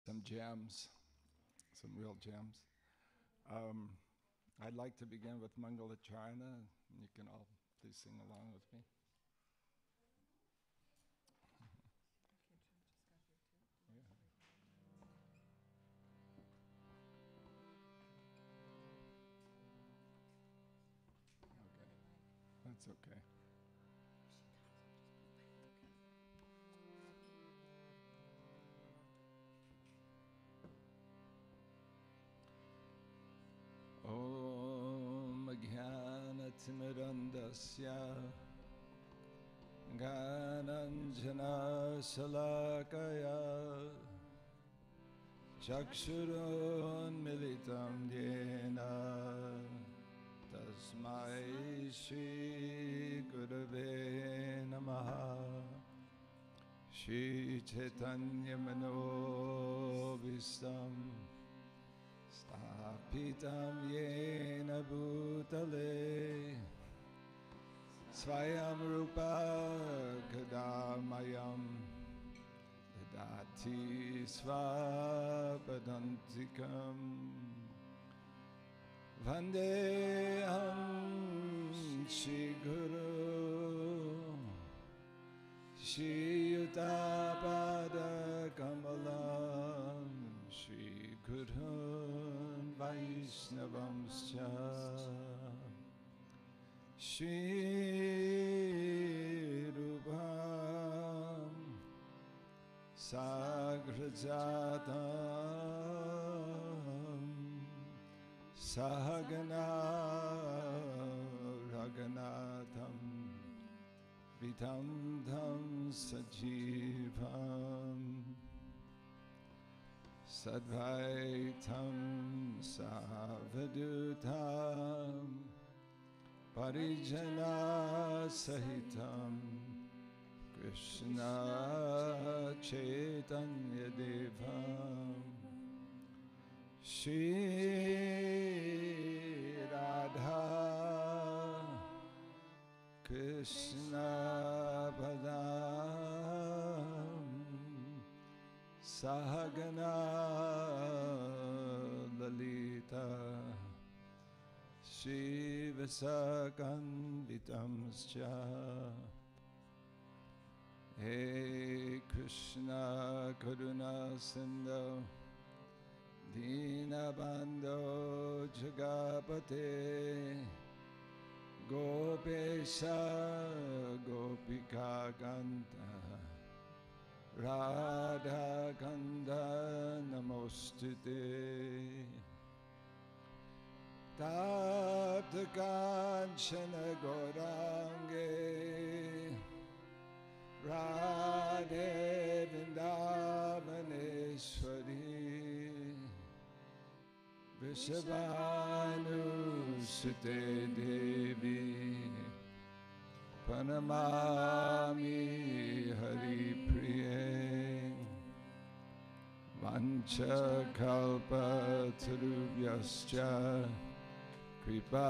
some gems, some real gems. I'd like to begin with Mangala Charana. You can all please sing along with me. Yeah. Okay, that's okay. Om Jnanatimidandasya Gananjana Shalakaya Chakshurun Militam Yena Tasmai Shri Gurave Namaha Shri Chaitanya Manobhistam Stapitam Yena Bhutale Svayam Rupa Kadamayam Dadati Svapadantikam Vandeham Shri Guru Shri Yutapada Kamalam Shri Gurun Vaishnavamscha Shri Rupam Sagrajatam Sahagana Raghunatham Vitam Dham Sajivam Sadvaitam Savadutam Parijana Sahitam Krishna Chaitanya Devam Shri Radha Krishna Padam Sahagana Lalita Shri Visakanvitamscha Hey Krishna Karuna Sindhu Dinabandho Jagapate Gopesha Gopika Ganta Radha Kanda Namostite Tapta Kanchana Gaurange Radhe Vrindavaneshwari Vrishabhanusute Devi Pranamami Hari Priye Vancha Kalpa Tarubhyascha Kripa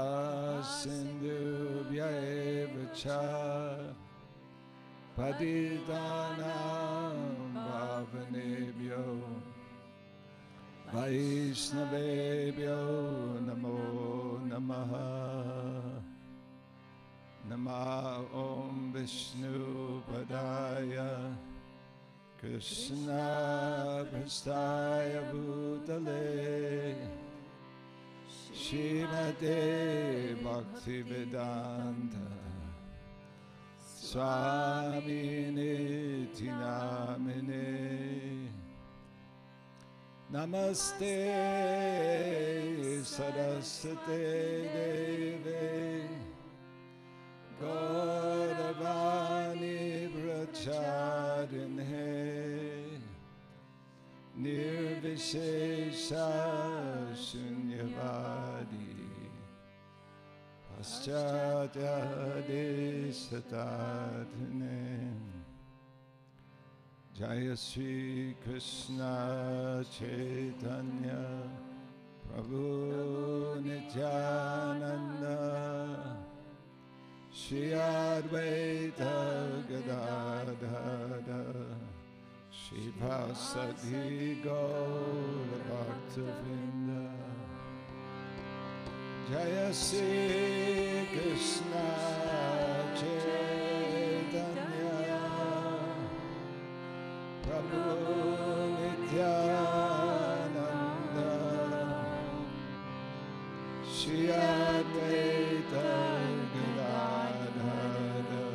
Sindhubhya eva cha Patitanam Bhavanebhyo Vaishnavebhyo Namo Namaha Nama Om Vishnu Padaya Krishna Prastaya Bhutale Shrimate Bhakti Vedanta Swami Niti Namine Namaste Saraswate Deve Gauravani Bracharine Nirvishesha Shunyavadi Paschatya Desatadhane Jaya Shri Krishna Chaitanya Prabhu Nityananda Shri Advaita Gadadhara Shri Vasadi Gaur Bhaktivinoda Jaya Sri Krishna Chaitanya Prabhu Nityananda Shri Advaita Gadadhara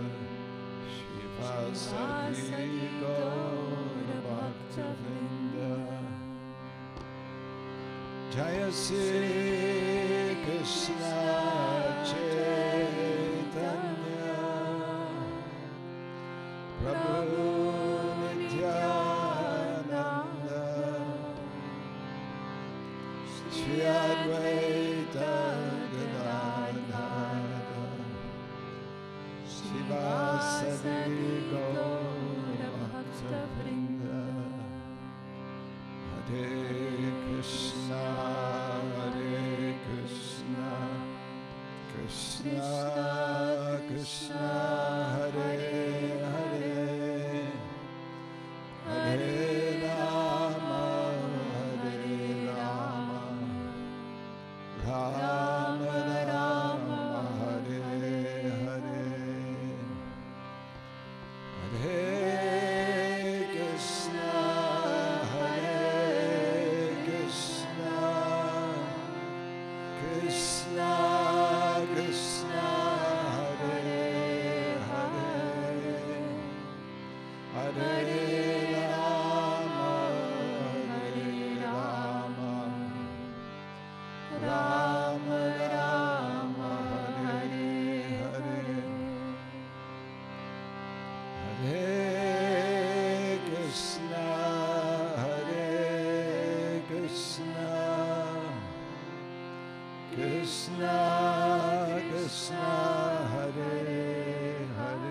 Srivasadi Gaura Bhaktivinoda Jaya Sri Krishna Chaitanya Prabhu Nityananda Shri Advaita Gadadhara Srivasadi Gaura Bhaktivinoda Hare Krishna Krishna Krishna Hare Hare Hare Rama Rama Rama Hare Hare Hare Krishna Krishna Krishna Hare Hare Hare Rama Rama Rama Hare Hare Hare Krishna Krishna Krishna Hare Hare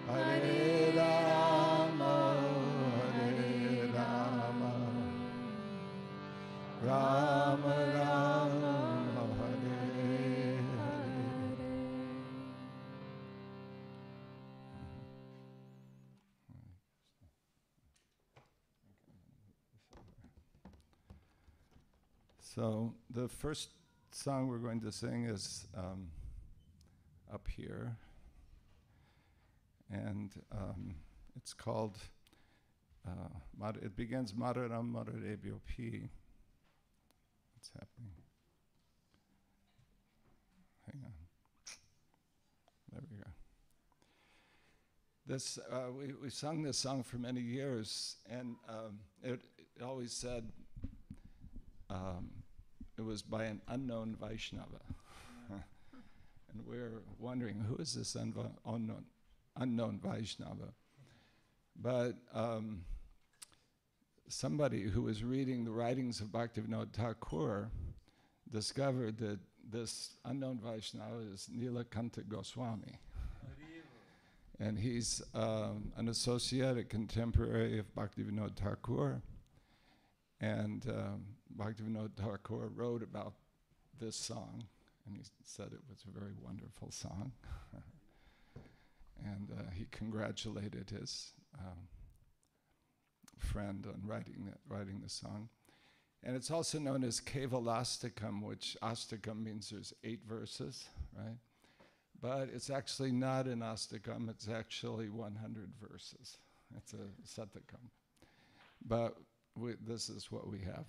Hare Rama Rama Rama Hare Hare. So the first song we're going to sing is up here, and it's called, it begins Madaram Madarebhyo P. What's happening? Hang on. There we go. This, we sung this song for many years, and it always said, it was by an unknown Vaishnava. And we're wondering, who is this unknown Vaishnava? But somebody who was reading the writings of Bhaktivinoda Thakur discovered that this unknown Vaishnava is Nilakanta Goswami. And he's an associate, a contemporary of Bhaktivinoda Thakur. And Bhaktivinoda Thakur wrote about this song, and he said it was a very wonderful song. And he congratulated his friend on writing the song. And it's also known as Kevalastakam, which Astakam means there's 8 verses, right? But it's actually not an Astakam, it's actually 100 verses. It's a Satakam. But this is what we have.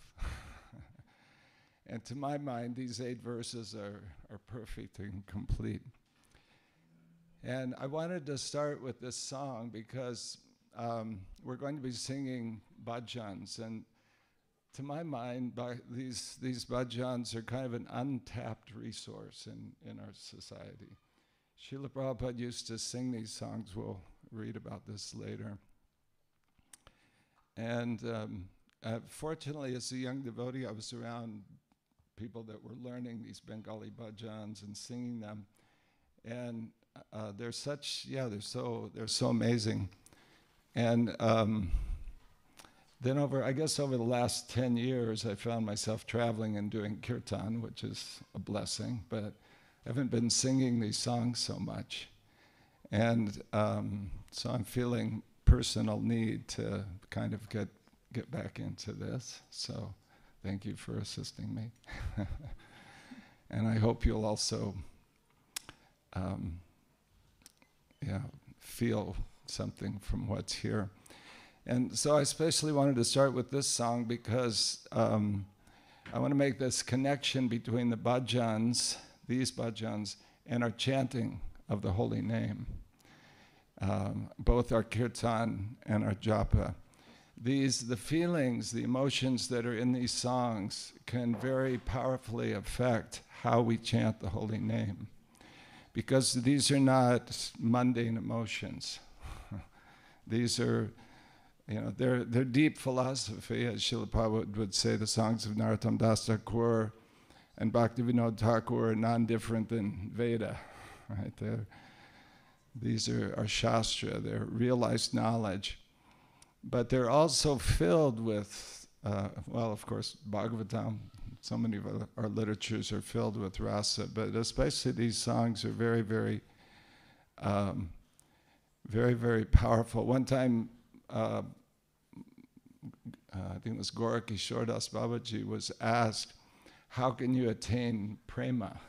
And to my mind, these 8 verses are perfect and complete. And I wanted to start with this song because we're going to be singing bhajans. And to my mind, these bhajans are kind of an untapped resource in our society. Srila Prabhupada used to sing these songs. We'll read about this later. And fortunately, as a young devotee, I was around people that were learning these Bengali bhajans and singing them. And they're so amazing. And then over the last 10 years, I found myself traveling and doing kirtan, which is a blessing, but I haven't been singing these songs so much. And so I'm feeling personal need to kind of get get back into this. So thank you for assisting me. And I hope you'll also feel something from what's here. And so I especially wanted to start with this song because I want to make this connection between the bhajans, these bhajans, and our chanting of the holy name. Both our kirtan and our japa. The feelings, the emotions that are in these songs can very powerfully affect how we chant the holy name. Because these are not mundane emotions. These are, they're deep philosophy, as Srila Prabhu would say. The songs of Narottam Das Thakur and Bhaktivinoda Thakur are non-different than Veda, right? These are Shastra, they're realized knowledge. But they're also filled with, of course, Bhagavatam. So many of our literatures are filled with rasa, but especially these songs are very, very, very, very powerful. One time, I think it was Gorakishore Das Babaji was asked, how can you attain prema?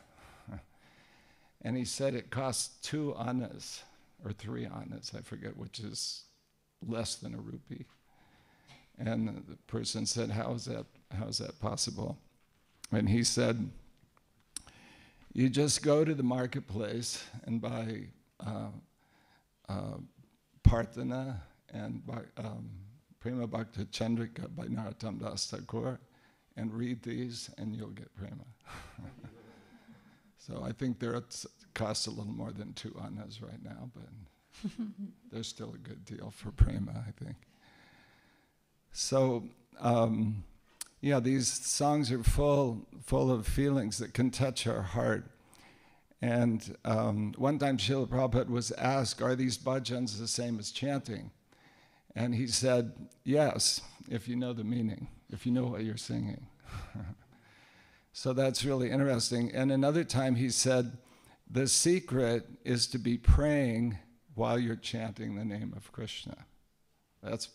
And he said it costs 2 annas, or 3 annas, I forget, which is less than a rupee. And the person said, how is that possible? And he said, you just go to the marketplace and buy Parthana and Prema Bhakta Chandrika by Narottam Das Thakur, and read these and you'll get prema. So I think it costs a little more than 2 annas right now, but there's still a good deal for prema, I think. So, these songs are full of feelings that can touch our heart. And one time Srila Prabhupada was asked, are these bhajans the same as chanting? And he said, yes, if you know the meaning, if you know what you're singing. So that's really interesting. And another time he said, the secret is to be praying while you're chanting the name of Krishna. That's a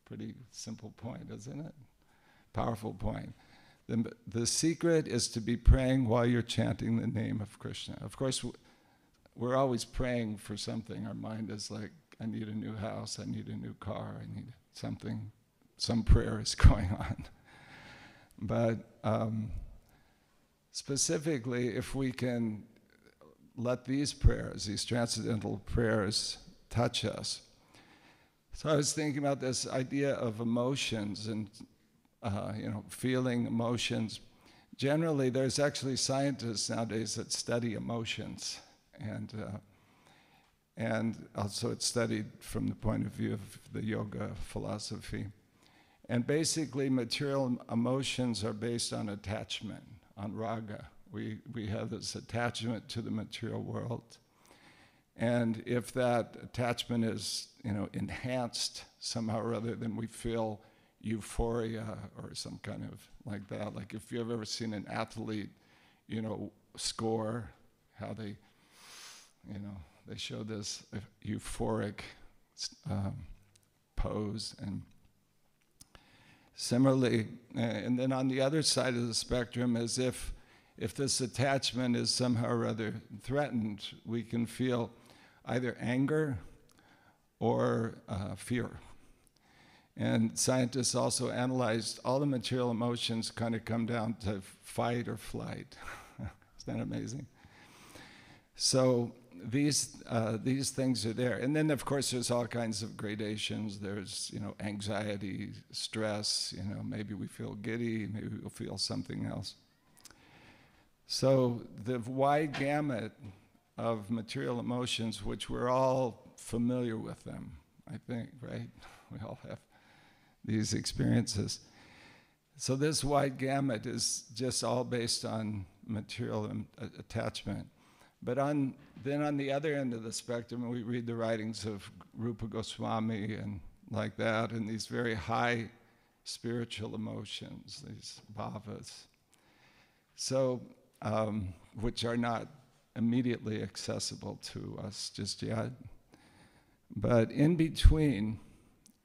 pretty simple point, isn't it? Powerful point. The secret is to be praying while you're chanting the name of Krishna. Of course, we're always praying for something. Our mind is like, I need a new house, I need a new car, I need something. Some prayer is going on. But specifically, if we can let these prayers, these transcendental prayers, touch us. So I was thinking about this idea of emotions and feeling emotions. Generally, there's actually scientists nowadays that study emotions, and also it's studied from the point of view of the yoga philosophy. And basically, material emotions are based on attachment, on raga. We have this attachment to the material world. And if that attachment is, enhanced somehow or other, then we feel euphoria or some kind of like that. Like if you've ever seen an athlete, score, how they show this euphoric pose. And similarly, and then on the other side of the spectrum is if this attachment is somehow or other threatened, we can feel either anger or fear. And scientists also analyzed all the material emotions kind of come down to fight or flight. Isn't that amazing? So these things are there. And then, of course, there's all kinds of gradations. There's, anxiety, stress, maybe we feel giddy, maybe we'll feel something else. So the wide gamut of material emotions, which we're all familiar with them, I think, right? We all have these experiences. So this wide gamut is just all based on material attachment. But then on the other end of the spectrum, we read the writings of Rupa Goswami and like that, and these very high spiritual emotions, these bhavas. So, which are not immediately accessible to us just yet. But in between,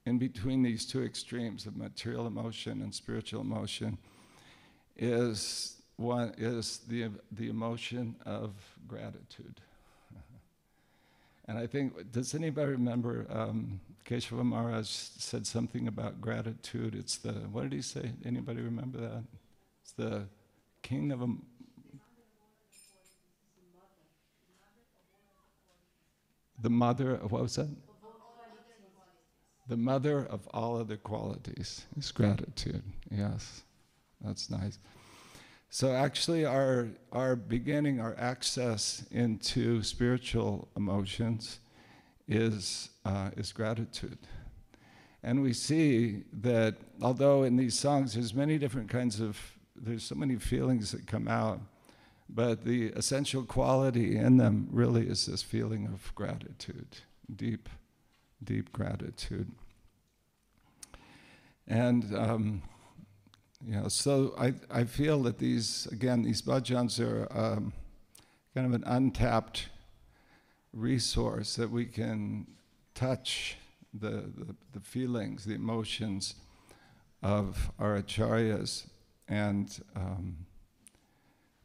in between these two extremes of material emotion and spiritual emotion is the emotion of gratitude. And I think, does anybody remember Keshava Maharaj said something about gratitude? It's the, what did he say? Anybody remember that? It's the king of the mother of, what was that? The mother of all other qualities is gratitude. Yes, that's nice. So actually our beginning, our access into spiritual emotions is gratitude. And we see that although in these songs there's many different kinds of, there's so many feelings that come out, but the essential quality in them really is this feeling of gratitude, deep, deep gratitude. And so I feel that these bhajans are kind of an untapped resource that we can touch the feelings, the emotions of our acharyas, and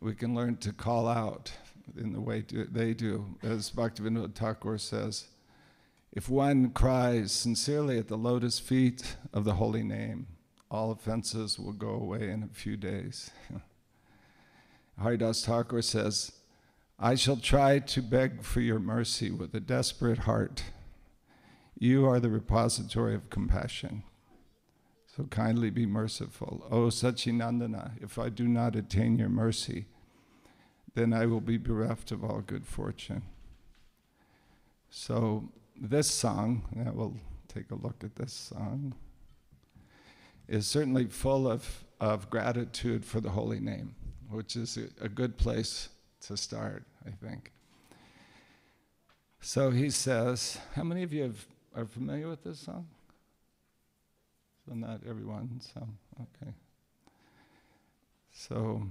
we can learn to call out in the way they do. As Bhaktivinoda Thakur says, if one cries sincerely at the lotus feet of the holy name, all offenses will go away in a few days. Haridas Thakur says, I shall try to beg for your mercy with a desperate heart. You are the repository of compassion. So kindly be merciful. O Sacinandana, if I do not attain your mercy, then I will be bereft of all good fortune. So this song, and we'll take a look at this song, is certainly full of gratitude for the holy name, which is a good place to start, I think. So he says, how many of you are familiar with this song? So not everyone, so, okay. So,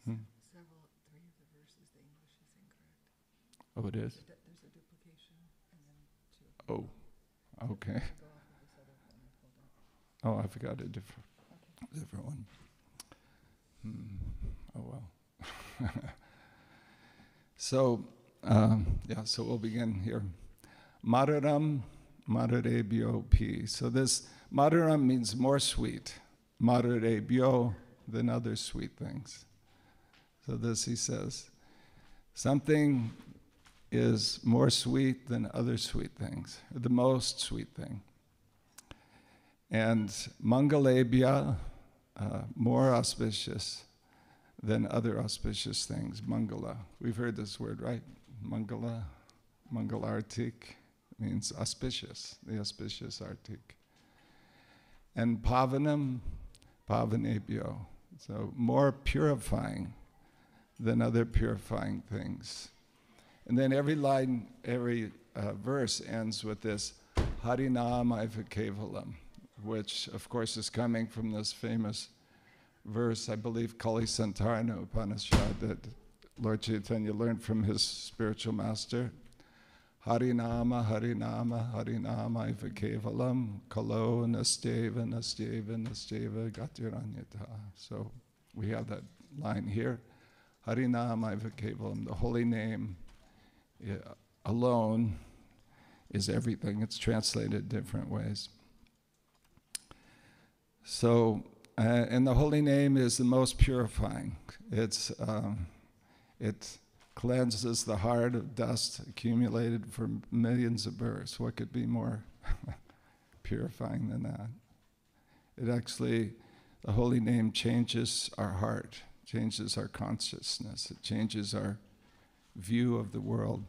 three of the verses, the English is incorrect. Oh, it is? There's a duplication, and then two. Oh, okay. Oh, I forgot a different one. Oh, well. So, so we'll begin here. Madaram, Madarebhyo P. So this Madaram means more sweet. Madarebhyo than other sweet things. So this he says, something is more sweet than other sweet things, or the most sweet thing. And Mangalebhya, more auspicious than other auspicious things. Mangala. We've heard this word, right? Mangala, Mangalartik means auspicious, the auspicious artik. And Pavanam, Pavanebhyo. So more purifying than other purifying things. And then every line, every verse ends with this Harinama Kevalam, which of course is coming from this famous verse, I believe, Kali Santarana Upanishad, that Lord Chaitanya learned from his spiritual master. Harinama, Harinama, Harinama Iva Kevalam, Kalo Nasteva, Nasteva, Nasteva, Gatiranyata. So we have that line here. Harinama Iva Kevalam, the holy name alone is everything. It's translated different ways. So, and the holy name is the most purifying. It cleanses the heart of dust accumulated for millions of births. What could be more purifying than that? It actually, the holy name changes our heart, changes our consciousness. It changes our view of the world.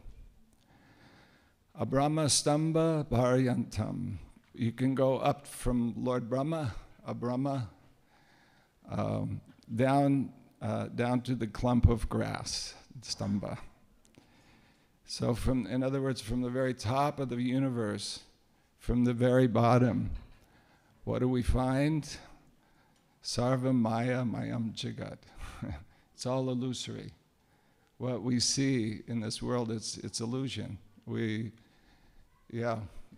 Abrahma Stamba Bharyantam. You can go up from Lord Brahma, Abrahma, down to the clump of grass, Stamba. So in other words, from the very top of the universe, from the very bottom, what do we find? Sarva Maya Mayam Jagat. It's all illusory. What we see in this world, it's illusion.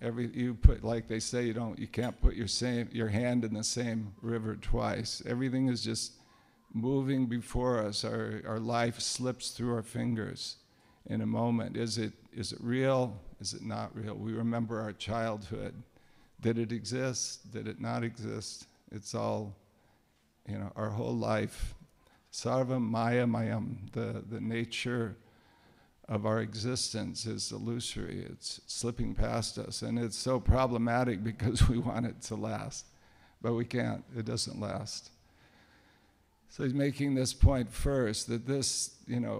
You put, like they say, you can't put your hand in the same river twice. Everything is just moving before us. Our life slips through our fingers in a moment. Is it real? Is it not real? We remember our childhood. Did it exist? Did it not exist? It's all, our whole life. Sarvam Maya Mayam, the nature of our existence is illusory. It's slipping past us, and it's so problematic because we want it to last, but we can't. It doesn't last. So he's making this point first, that this,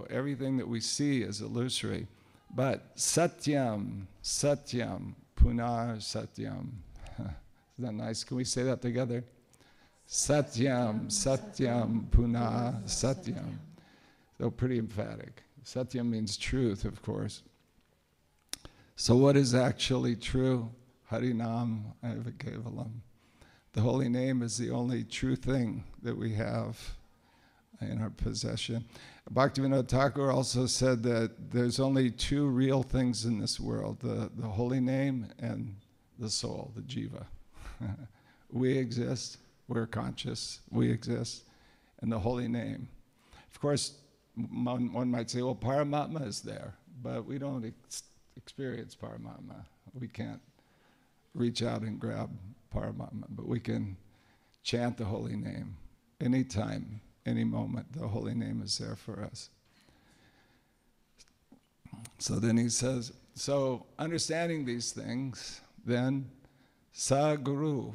everything that we see is illusory, but Satyam, Punar Satyam. Isn't that nice? Can we say that together? Satyam, Punar Satyam. So pretty emphatic. Satyam means truth, of course. So what is actually true? Harinam Kevalam. The holy name is the only true thing that we have in our possession. Bhaktivinoda Thakur also said that there's only two real things in this world, the holy name and the soul, the jiva. We exist, we're conscious, we exist, and the holy name. Of course, one might say, well, Paramatma is there, but we don't experience Paramatma. We can't reach out and grab Paramatma, but we can chant the holy name anytime, any moment. The holy name is there for us. So then he says, so understanding these things, then Sa Guru,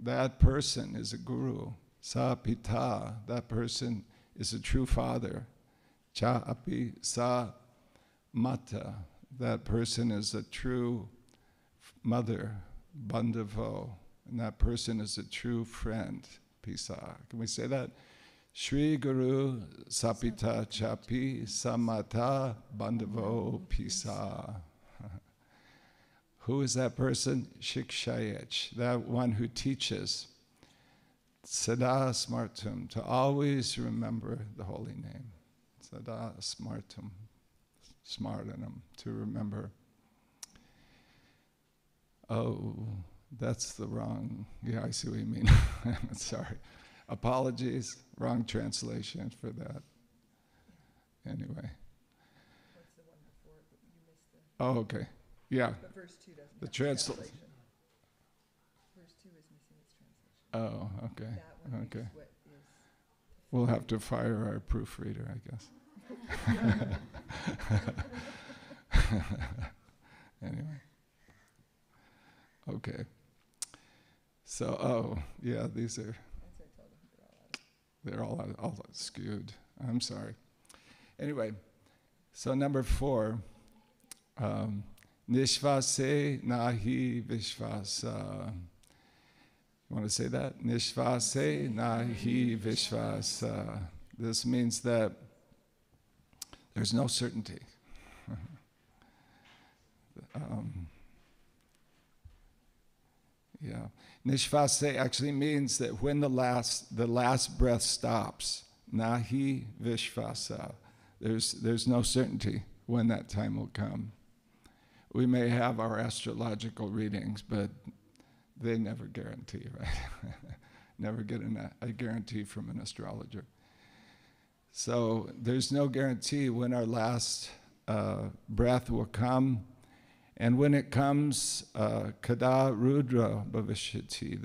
that person is a guru. Sa Pita, that person is a true father. Cha Api Sa Mata, that person is a true mother. Bandhavo, and that person is a true friend. Pisa. Can we say that? Shri Guru Sapita Chapi Samata Bandhavo Pisa. Who is that person? Shikshayach, that one who teaches. Sada Smartum, to always remember the holy name. Sada Smartum, Smartanam, to remember. Oh, that's the wrong, I see what you mean. Sorry. Apologies, wrong translation for that. Anyway. What's the one before? You missed the... Oh, okay. Yeah. But verse 2 doesn't The have translation. Verse 2 is missing its translation. Oh, okay. That one Okay. is what is... We'll have to fire our proofreader, I guess. Anyway. Okay. So, these are, they're all skewed. I'm sorry. Anyway, so number 4, Nishvase nahi vishvasa. You want to say that? Nishvase nahi vishvasa. This means that there's no certainty. Nishvase actually means that when the last breath stops, nahi vishvasa, there's no certainty when that time will come. We may have our astrological readings, but they never guarantee, right? Never get a guarantee from an astrologer. So there's no guarantee when our last breath will come. And when it comes, kada rudra bhavishyati,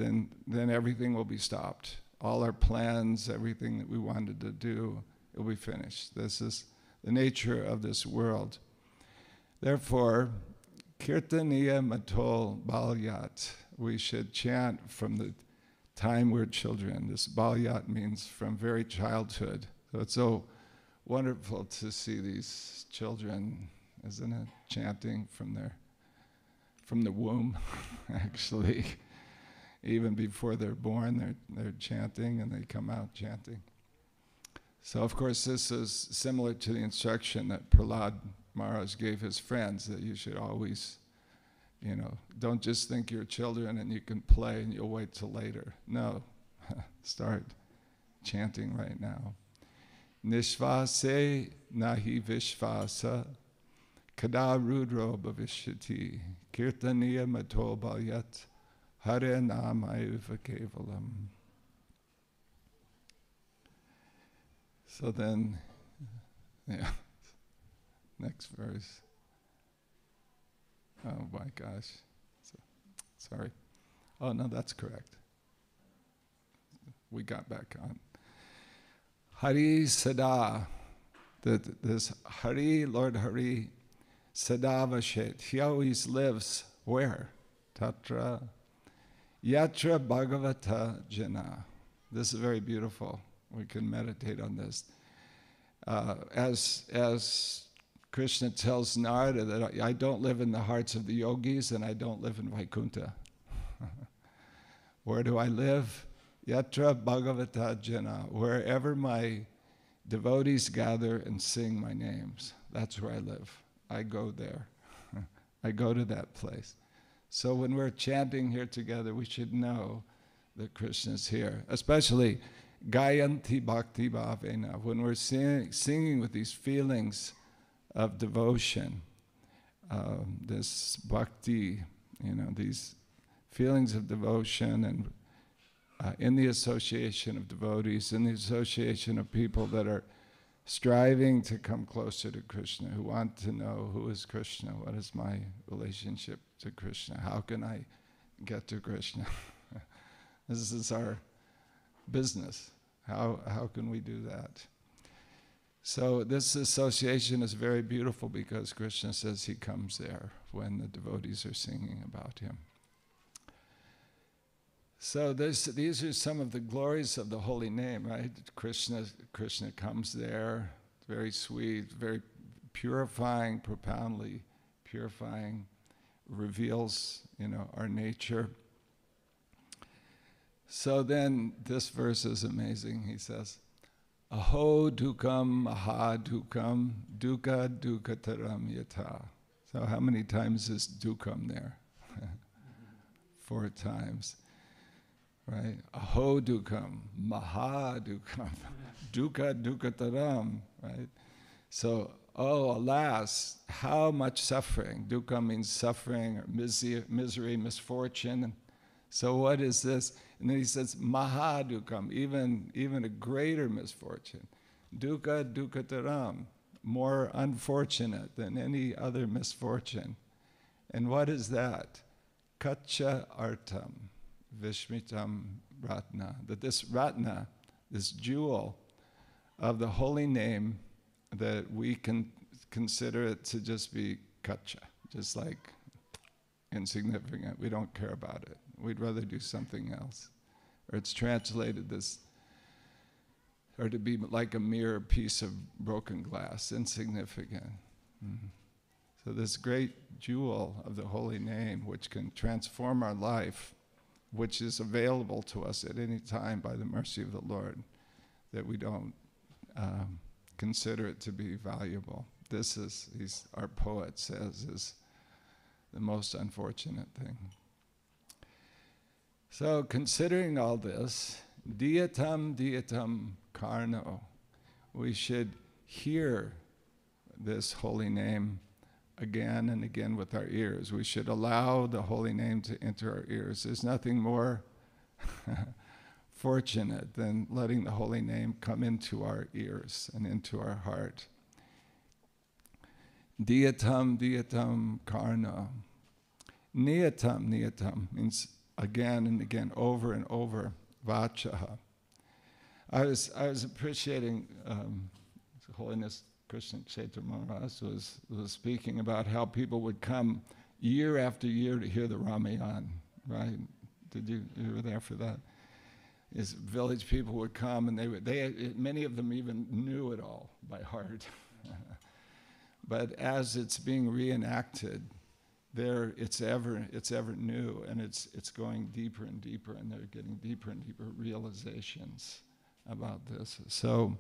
then everything will be stopped. All our plans, everything that we wanted to do, it will be finished. This is the nature of this world. Therefore, kirtaniya matol balyat, we should chant from the time we're children. This balyat means from very childhood. So it's so wonderful to see these children, isn't it, chanting from the womb, actually. Even before they're born, they're chanting, and they come out chanting. So, of course, this is similar to the instruction that Prahlad Maharaj gave his friends, that you should always, don't just think you're children and you can play and you'll wait till later. No, start chanting right now. Nishvase nahi vishvasa kada rudro bhavishyati, kirtaniya mato balyat, hare namayuva kevalam. So then, yeah, next verse. Oh my gosh, sorry. Oh no, that's correct. We got back on. Hari Sada, this Hari, Lord Hari, Sadavashet, he always lives where? Tatra, Yatra Bhagavata Jana. This is very beautiful. We can meditate on this. As Krishna tells Narada that I don't live in the hearts of the yogis and I don't live in Vaikuntha. Where do I live? Yatra Bhagavata Jana. Wherever my devotees gather and sing my names, that's where I live. I go there. I go to that place. So when we're chanting here together, we should know that Krishna's here. Especially Gayanti Bhakti Bhavena. When we're singing with these feelings of devotion, this bhakti, these feelings of devotion, and in the association of devotees, in the association of people that are striving to come closer to Krishna, who want to know who is Krishna, what is my relationship to Krishna, how can I get to Krishna? This is our business. How can we do that? So this association is very beautiful because Krishna says he comes there when the devotees are singing about him. So these are some of the glories of the holy name, right? Krishna comes there, very sweet, very purifying, profoundly purifying, reveals, our nature. So then this verse is amazing. He says, Aho dukam maha dukam dukkha dukkataram yata. So how many times is dukam there? 4 times. Right? Aho dukam, maha dukam, dukkha dukkataram, right? So, oh alas, how much suffering. Dukkha means suffering or misery, misfortune. So what is this? And then he says, maha dukkam, even a greater misfortune. Dukkha dukkataram, more unfortunate than any other misfortune. And what is that? Kacha artam. Vishmitam Ratna, that this Ratna, this jewel of the holy name, that we can consider it to just be kacha, just like insignificant. We don't care about it. We'd rather do something else. Or it's translated this, or to be like a mere piece of broken glass, insignificant. So this great jewel of the holy name, which can transform our life, which is available to us at any time by the mercy of the Lord, that we don't consider it to be valuable. This is, our poet says, is the most unfortunate thing. So considering all this, diyatam karno, we should hear this holy name again and again with our ears. We should allow the holy name to enter our ears. There's nothing more fortunate than letting the holy name come into our ears and into our heart. Diyatam karna. Niyatam means again and again, over and over. Vachaha. I was appreciating His Holiness Krishna Ksetra Maharaja was speaking about how people would come year after year to hear the Ramayana, right? You were there for that? His village people would come, and many of them even knew it all by heart. But as it's being reenacted, it's ever new, and it's going deeper and deeper, and they're getting deeper and deeper realizations about this. So,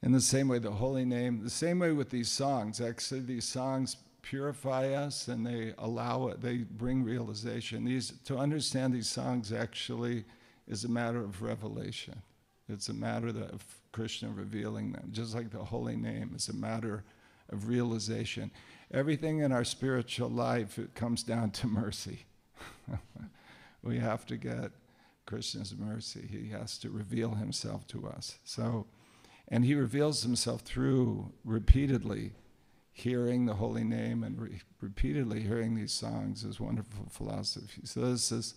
in the same way, the holy name, the same way with these songs. Actually, these songs purify us, and they allow it. They bring realization. To understand these songs actually is a matter of revelation. It's a matter of Krishna revealing them, just like the holy name is a matter of realization. Everything in our spiritual life, it comes down to mercy. We have to get Krishna's mercy. He has to reveal himself to us. So, and he reveals himself through repeatedly hearing the holy name and repeatedly hearing these songs, is wonderful philosophy. So this is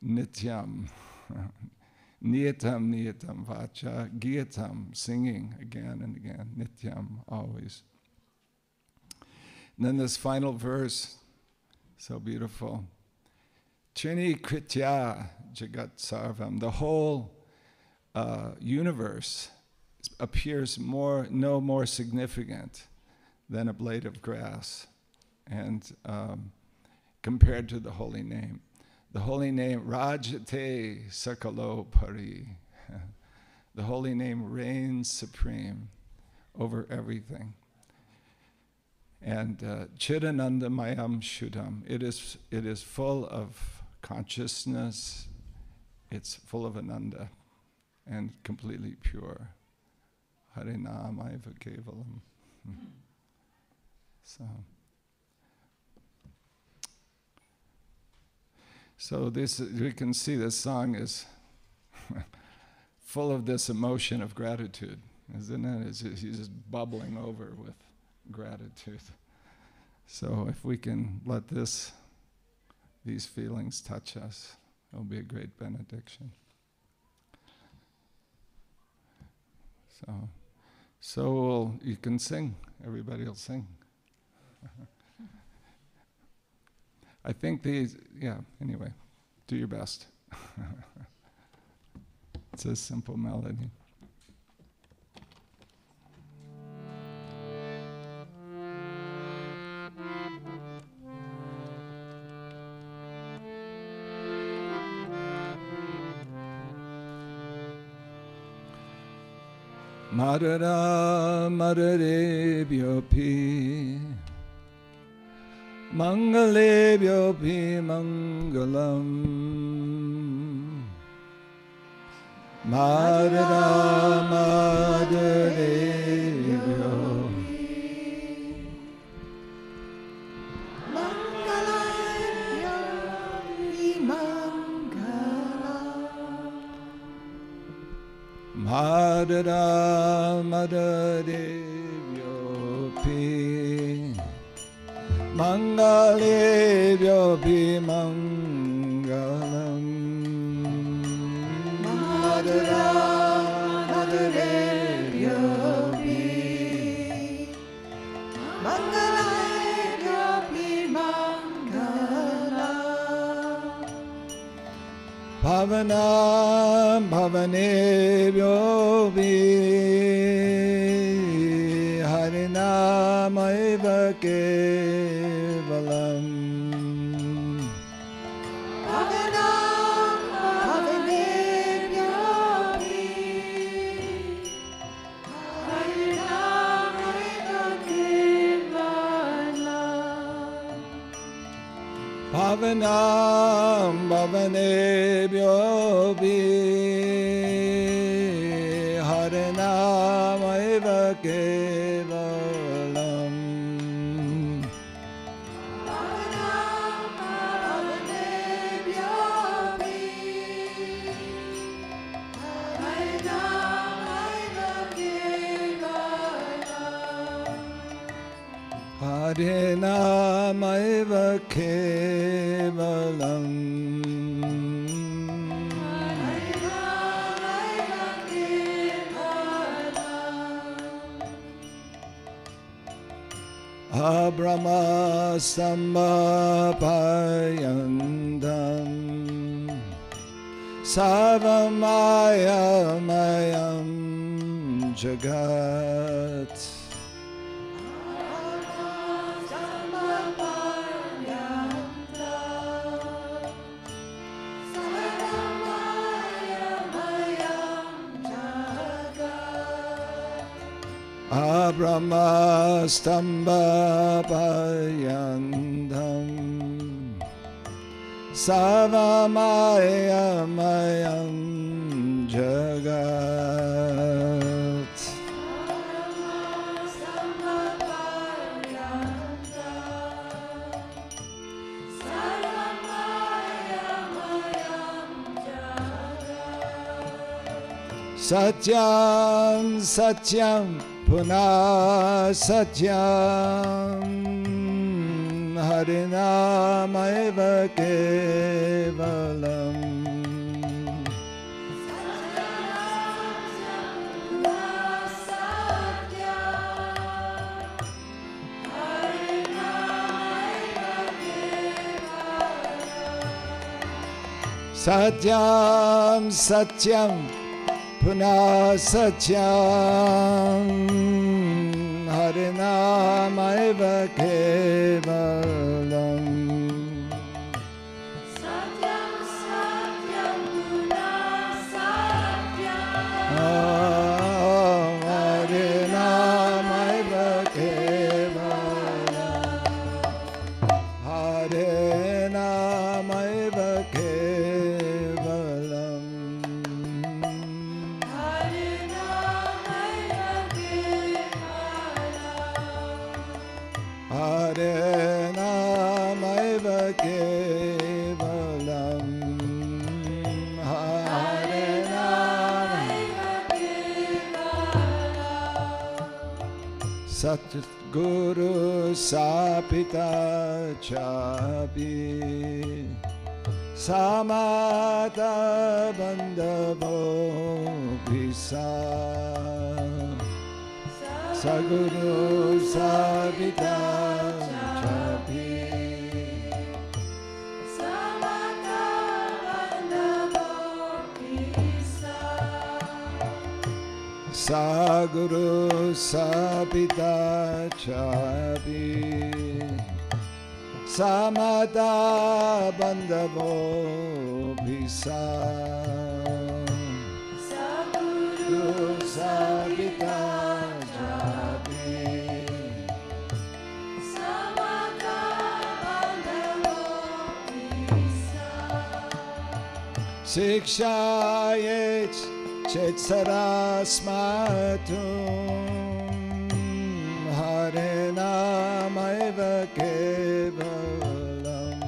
nityam, niyatam, niyatam, vacha, giyatam, singing again and again, nityam, always. And then this final verse, so beautiful. Trini kritya jagat sarvam, the whole universe appears no more significant than a blade of grass, and compared to the holy name. The holy name, Rajate Sakalo Pari. The holy name reigns supreme over everything. And Chidananda Mayam Shuddham. It is full of consciousness. It's full of Ananda and completely pure. Harinamaiva Kevalam. So this, we can see this song is full of this emotion of gratitude, isn't it? He's just bubbling over with gratitude. So if we can let these feelings touch us, it'll be a great benediction. So you can sing. Everybody will sing. I think anyway, do your best. It's a simple melody. Madara Madarebhyopi Mangalebhyopi Mangalam Madara Madarebhyopi Mangalebhyopi Mangalam Madara Madarebhyopi Mangalebhyopi Mangalam Madara Madarebhyopi Mangalebhyopi Mangalam Bhavanam Bhavanebhyopi Harinamaiva Kevalam Bhavanam Bhavanebhyopi Harinamaiva Kevalam Bhavanam Bhavanebhyopi Harinamaiva Kevalam Bhavanam Bhavanebhyopi Harinamaiva Kevalam Harinamaiva Kevalam Abrahma Sambhapayandam Sarvamayam Jagat Brahmastambhapayandam Sarvamayam Jagat Satyam Satyam Punah Satyam Harinamaiva Kevalam. Satyam Satyam Punah Satyam Harinamaiva Kevalam. Satyam Satyam Punah Satyam Harinamaiva Kevalam. Harinamaiva Kevalam. Harinamaiva Kevalam. Harinamaiva Kevalam. Satguru Sapita Chapi Samata Bandhavo Visa Saguru Sapita Chapi Samata Bandhavo Visa Saguru Sapita Chapi Samata Bandhavo Visa Saguru Sapita Chapi Samata Bandhavo Visa Sikshayet Chetsarasmatum Harinamaiva Kevalam.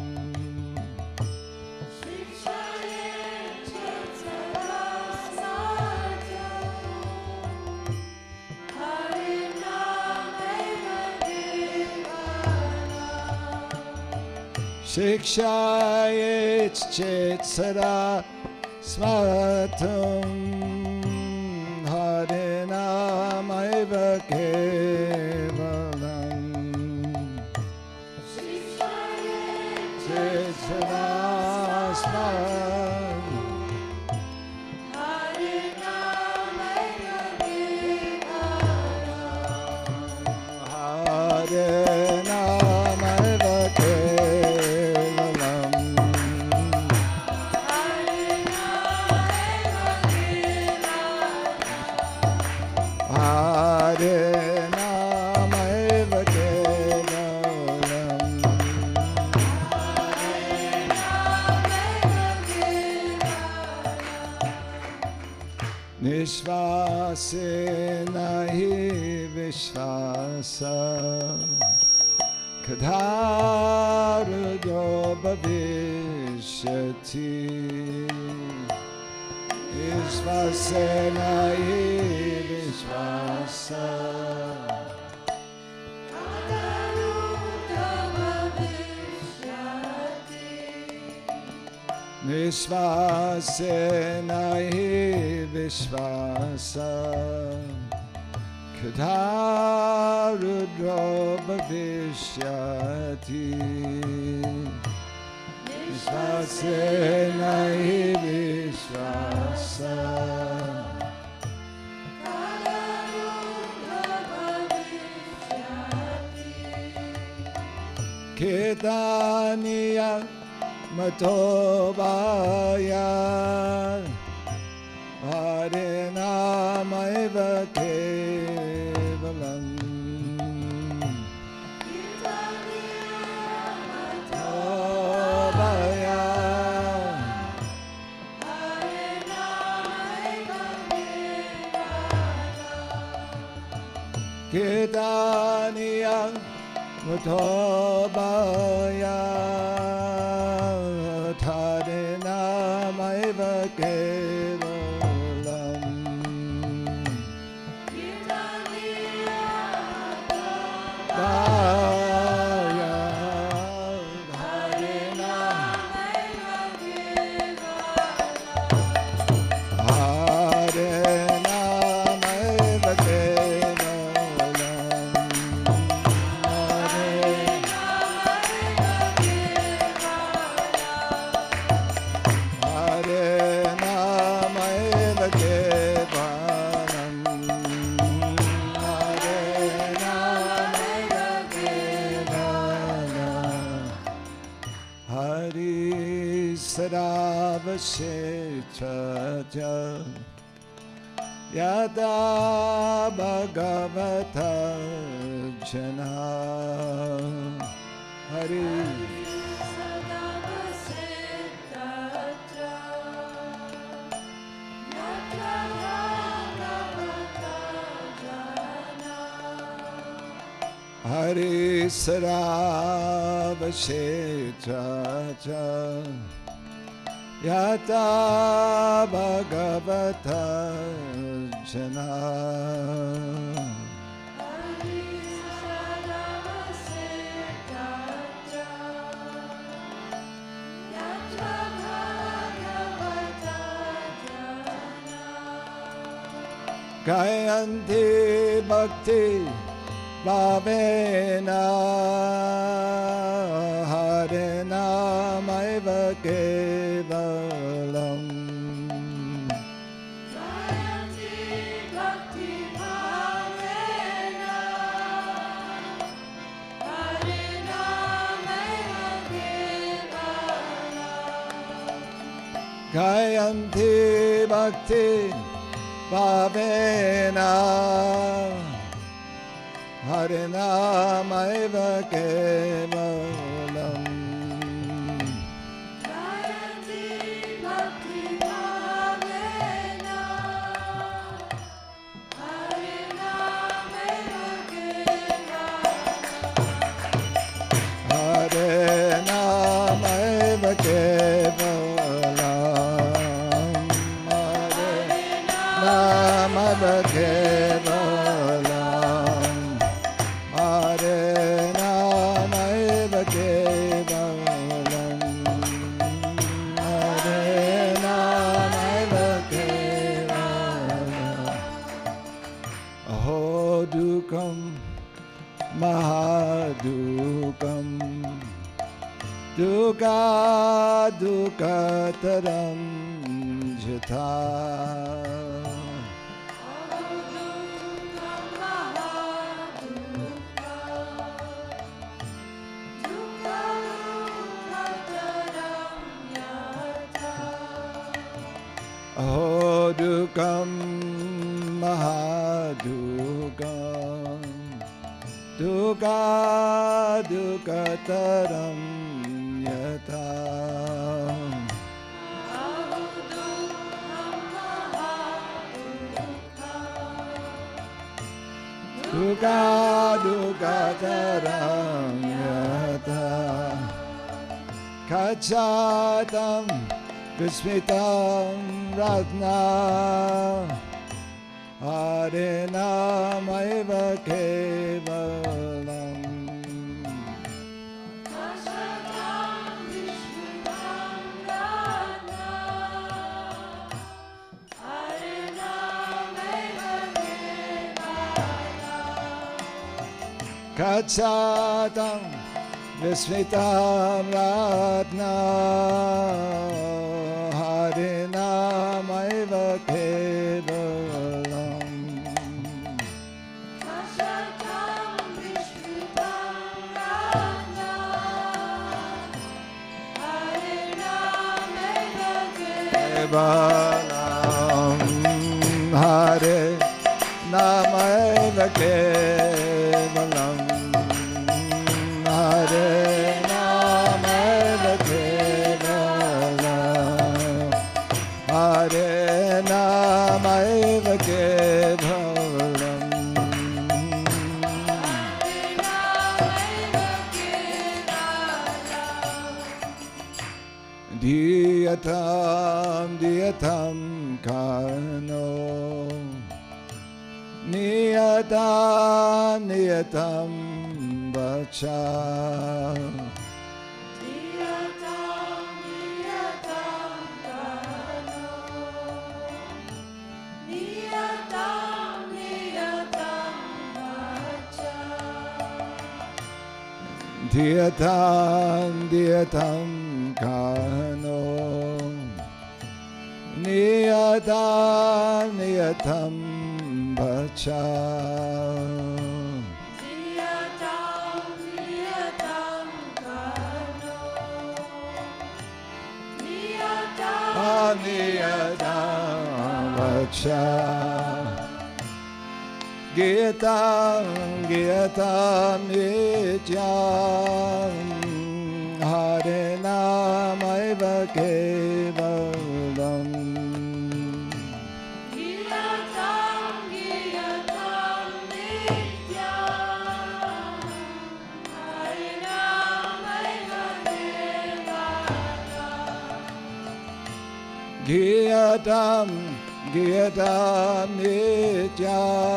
Sikshayet Chetsarasmatum Harinamaiva Kevalam. Sikshayet Chetsarasmatum Harinamaiva Kevalam. Chetsarasmatum Harinamaiva Kevalam. Harinamaiva Kevalam. Harinamaiva Kevalam. Nishvasena hi Vishvasa Kadharudo Bhavishyati. Vishvasena hi Vishvasa Vishvasena hi Vishvasa Kadharudro Bhavishyati. Vishvasena hi Vishvasa Kedaniya Matobaya Harinamaiva Kevalam. Matobaya Kedaniya Matobaya Harinamaiva Kevalam. Saravashecha Yada Bhagavata Jana Hari Hari Saravashecha Yata Bhagavata Jana Hari Saravashecha Yata Bhagavata Jana Gayanti Bhakti Bhavena Harena Maiva Kevalam Gayanti Bhakti Bhavena Harena Maiva Kevalam Gayanti Bhakti Bhavena Harinamaiva Kevalam Gayanti Bhakti Bhavena Harinamaiva Kevalam Harinamaiva Kevalam Harinamaiva Kevalam Mahadukam Duka Dukataram Jata Dukam Mahadukam Duka Dukataram Yata Duka Dukataram Yata Kachatam Vismitam Ratna Harinamaiva Kevalam Kachatam Vismitam Ratna Harinamaiva Kevalam Kachatam Vismitam Ratna Harinamaiva Kevalam Kachatam Vismitam Ratna Harinamaiva Kevalam Harinamaiva Kevalam Harinamaiva Kevalam Harinamaiva Kevalam Diyatam Diyatam Karno Niyatam Niyatam Bacha Diyatam Diyatam Karno Niyatam Niyatam Bacha Diyatam Diyatam Karno Niyatam Niyatam Bacha Niyatam Niyatam Karno niyadam vacha Gitam Gitam nityam Harinamaiva kevalam Giyatam Giyatam Nityam Harinamaiva kevalam Giyatam Giyatam nityam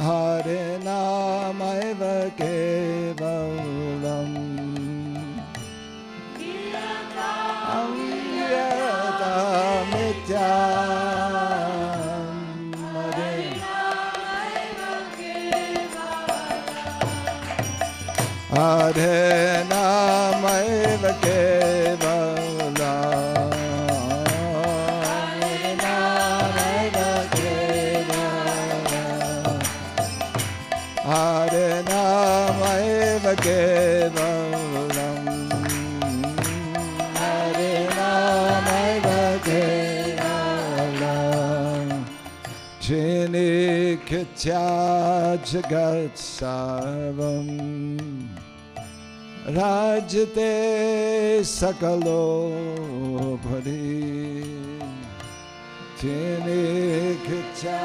Harinamaiva kevalam Giyatam Giyatam nityam Harinamaiva kevalam Harinamaiva kevalam Harinamaiva kevalam Harinamaiva kevalam Chinikitya jagat sarvam Rajate sakalo bhari Chinikitya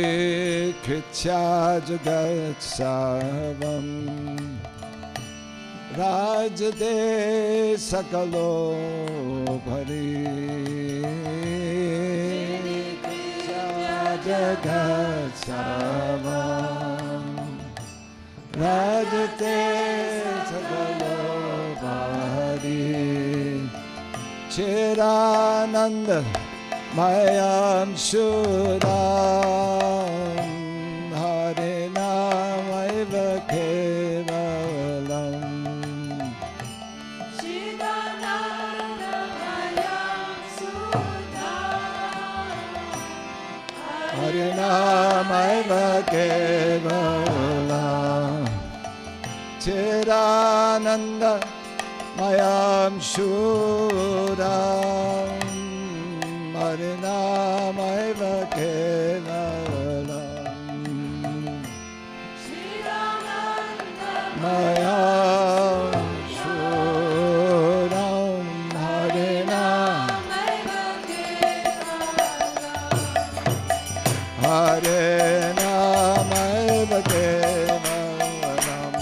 Chinikitya jagat sarvam Rajate sakalo bhari Chinikitya jagat sarvam Rajate sakalo bhari Chirananda Mayam Shuram Harinamaiva kevalam Shivananda Mayam Sudam Harinamaiva kevalam Chirananda Mayam Shuram Harinamaiva kevalam Mayam Shuram Harinamaiva kevalam Harinamaiva kevalam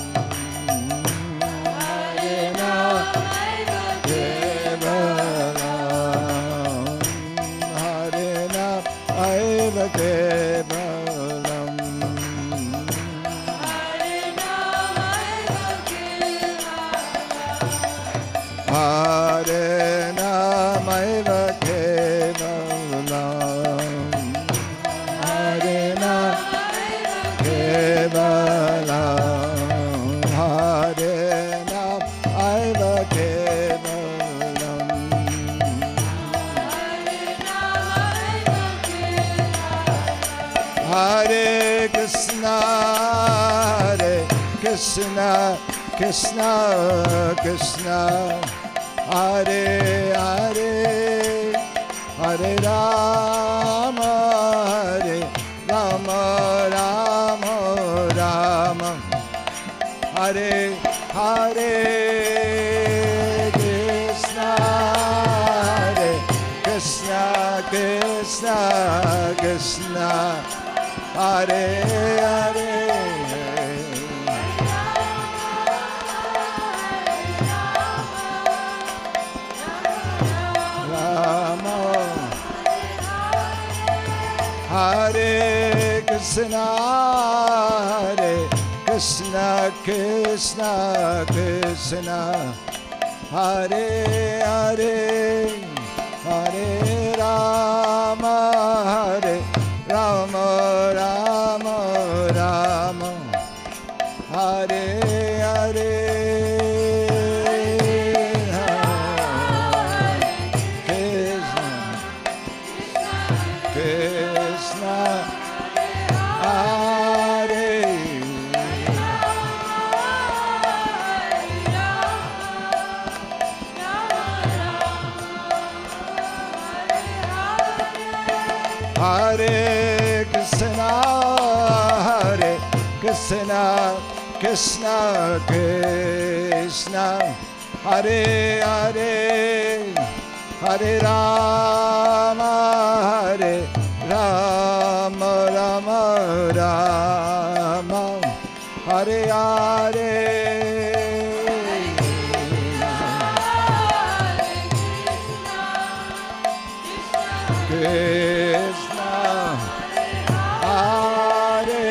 Harinamaiva kevalam Harinamaiva kevalam Harinamaiva kevalam Harinamaiva kevalam Harinamaiva kevalam Hare Krishna Krishna Krishna Hare Hare Hare Rama Rama Rama Rama Hare Hare Krishna Krishna Krishna Krishna Hare Hare Rama Hare Krishna Krishna Krishna Krishna Hare Hare Hare Rama Rama Rama Rama Hare Hare Krishna, Hare Hare Krishna, Krishna Krishna, Hare Hare, Hare Rama, Hare Rama, Rama Rama, Hare Hare. Krishna, Hare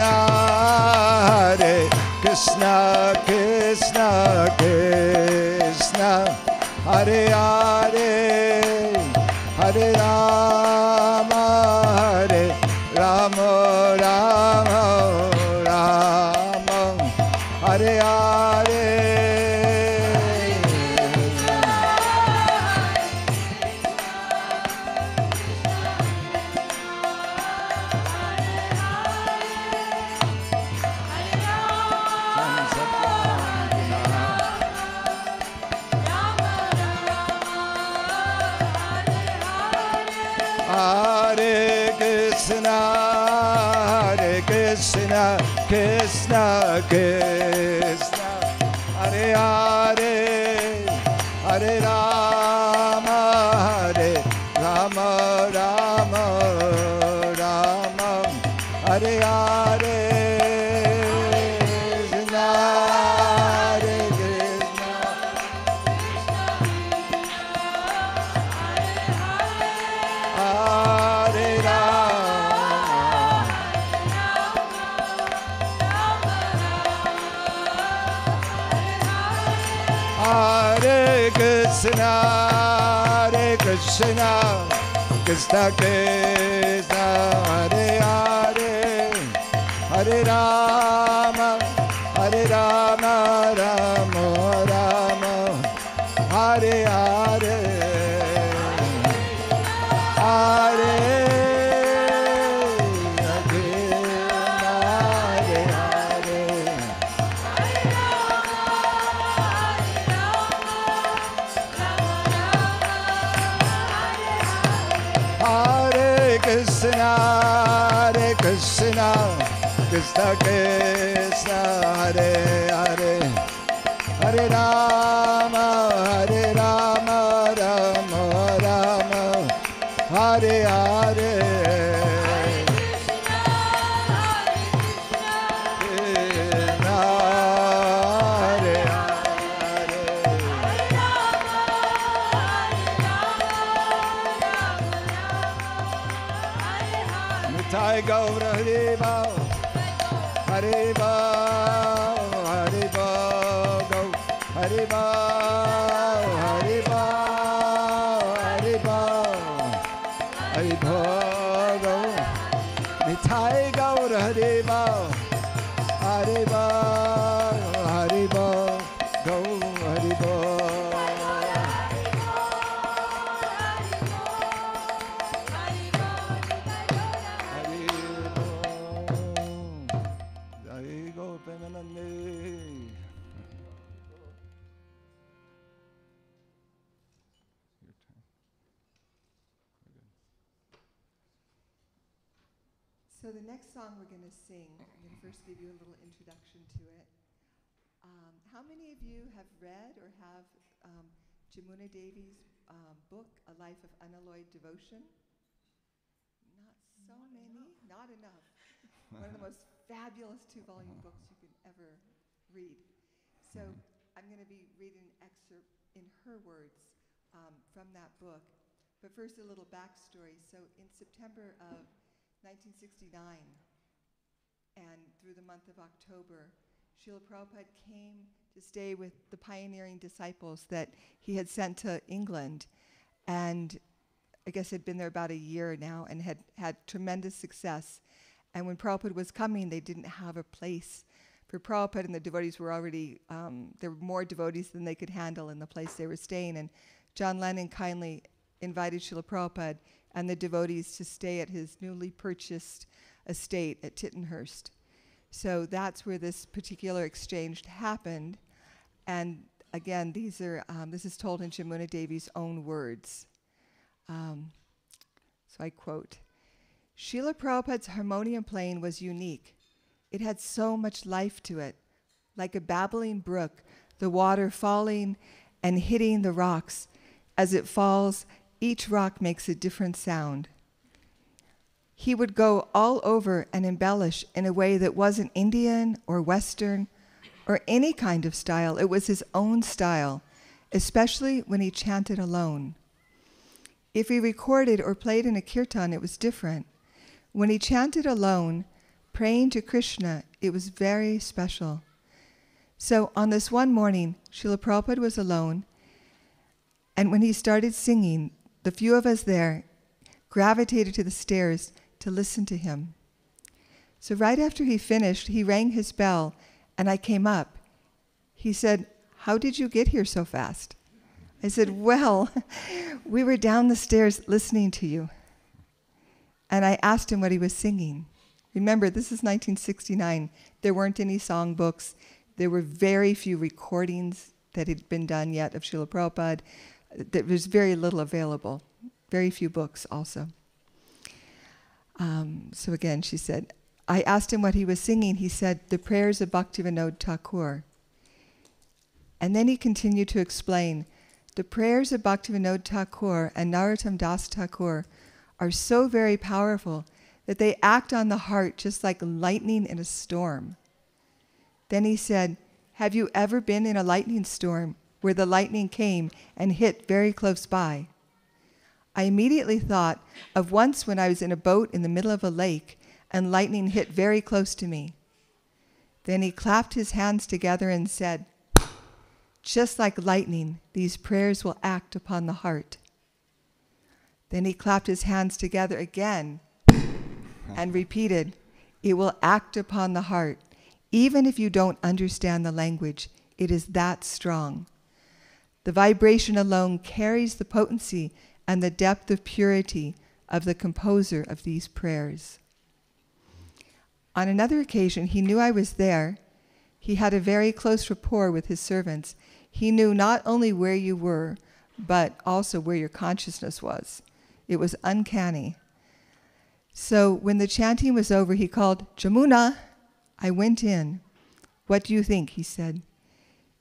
Hare Krishna, Krishna Krishna, Hare Hare, Hare Rama, Hare Rama, Rama Rama, Hare Hare. Hare Krishna, Krishna Krishna, Hare Hare, Hare Rama, Hare Rama, Rama Rama, Hare Hare. Krishna, Hare Krishna, Hare Rama, Hare Krishna, Krishna Krishna, Hare Hare, Hare Rama, Hare Rama, Rama Rama, Hare Hare. Hare Krishna, Krishna Krishna, Hare Hare, Hare Rama, Hare Rama, Rama Rama, Hare Hare. Nitai Gaur Hare Bal, Hare Bal, Hare Bal, Gaur Hare Bal, Hare Bal, Hare Bal, Hare Bal, Gaur Nitai Gaur Hare Bal, Hare Bal, Hare Bal, Gaur Hare Bal. So the next song we're going to sing, I'm going to first give you a little introduction to it. How many of you have read or have Jamuna Devi's book, A Life of Unalloyed Devotion? Not so many, not enough. One of the most fabulous 2-volume books you can ever read. So I'm going to be reading an excerpt in her words from that book. But first, a little backstory. So in September of 1969 and through the month of October, Srila Prabhupada came to stay with the pioneering disciples that he had sent to England, and I guess had been there about a year now and had had tremendous success. And when Prabhupada was coming, they didn't have a place for Prabhupada, and the devotees were already, there were more devotees than they could handle in the place they were staying. And John Lennon kindly invited Srila Prabhupada and the devotees to stay at his newly purchased estate at Tittenhurst. So that's where this particular exchange happened. And again, these are this is told in Jamuna Devi's own words. So I quote, Srila Prabhupada's harmonium playing was unique. It had so much life to it, like a babbling brook, the water falling and hitting the rocks. As it falls, each rock makes a different sound. He would go all over and embellish in a way that wasn't Indian or Western or any kind of style. It was his own style, especially when he chanted alone. If he recorded or played in a kirtan, it was different. When he chanted alone, praying to Krishna, it was very special. So on this one morning, Srila Prabhupada was alone, and when he started singing, the few of us there gravitated to the stairs to listen to him. So right after he finished, he rang his bell, and I came up. He said, "How did you get here so fast?" I said, "Well, we were down the stairs listening to you." And I asked him what he was singing. Remember, this is 1969. There weren't any songbooks. There were very few recordings that had been done yet of Srila Prabhupada. There was very little available. Very few books also. So again, she said, I asked him what he was singing. He said, the prayers of Bhaktivinoda Thakur. And then he continued to explain, the prayers of Bhaktivinoda Thakur and Narottam Das Thakur are so very powerful that they act on the heart just like lightning in a storm. Then he said, have you ever been in a lightning storm where the lightning came and hit very close by? I immediately thought of once when I was in a boat in the middle of a lake and lightning hit very close to me. Then he clapped his hands together and said, just like lightning, these prayers will act upon the heart. Then he clapped his hands together again and repeated, it will act upon the heart. Even if you don't understand the language, it is that strong. The vibration alone carries the potency and the depth of purity of the composer of these prayers. On another occasion, he knew I was there. He had a very close rapport with his servants. He knew not only where you were, but also where your consciousness was. It was uncanny. So when the chanting was over, he called, Jamuna. I went in. What do you think? He said.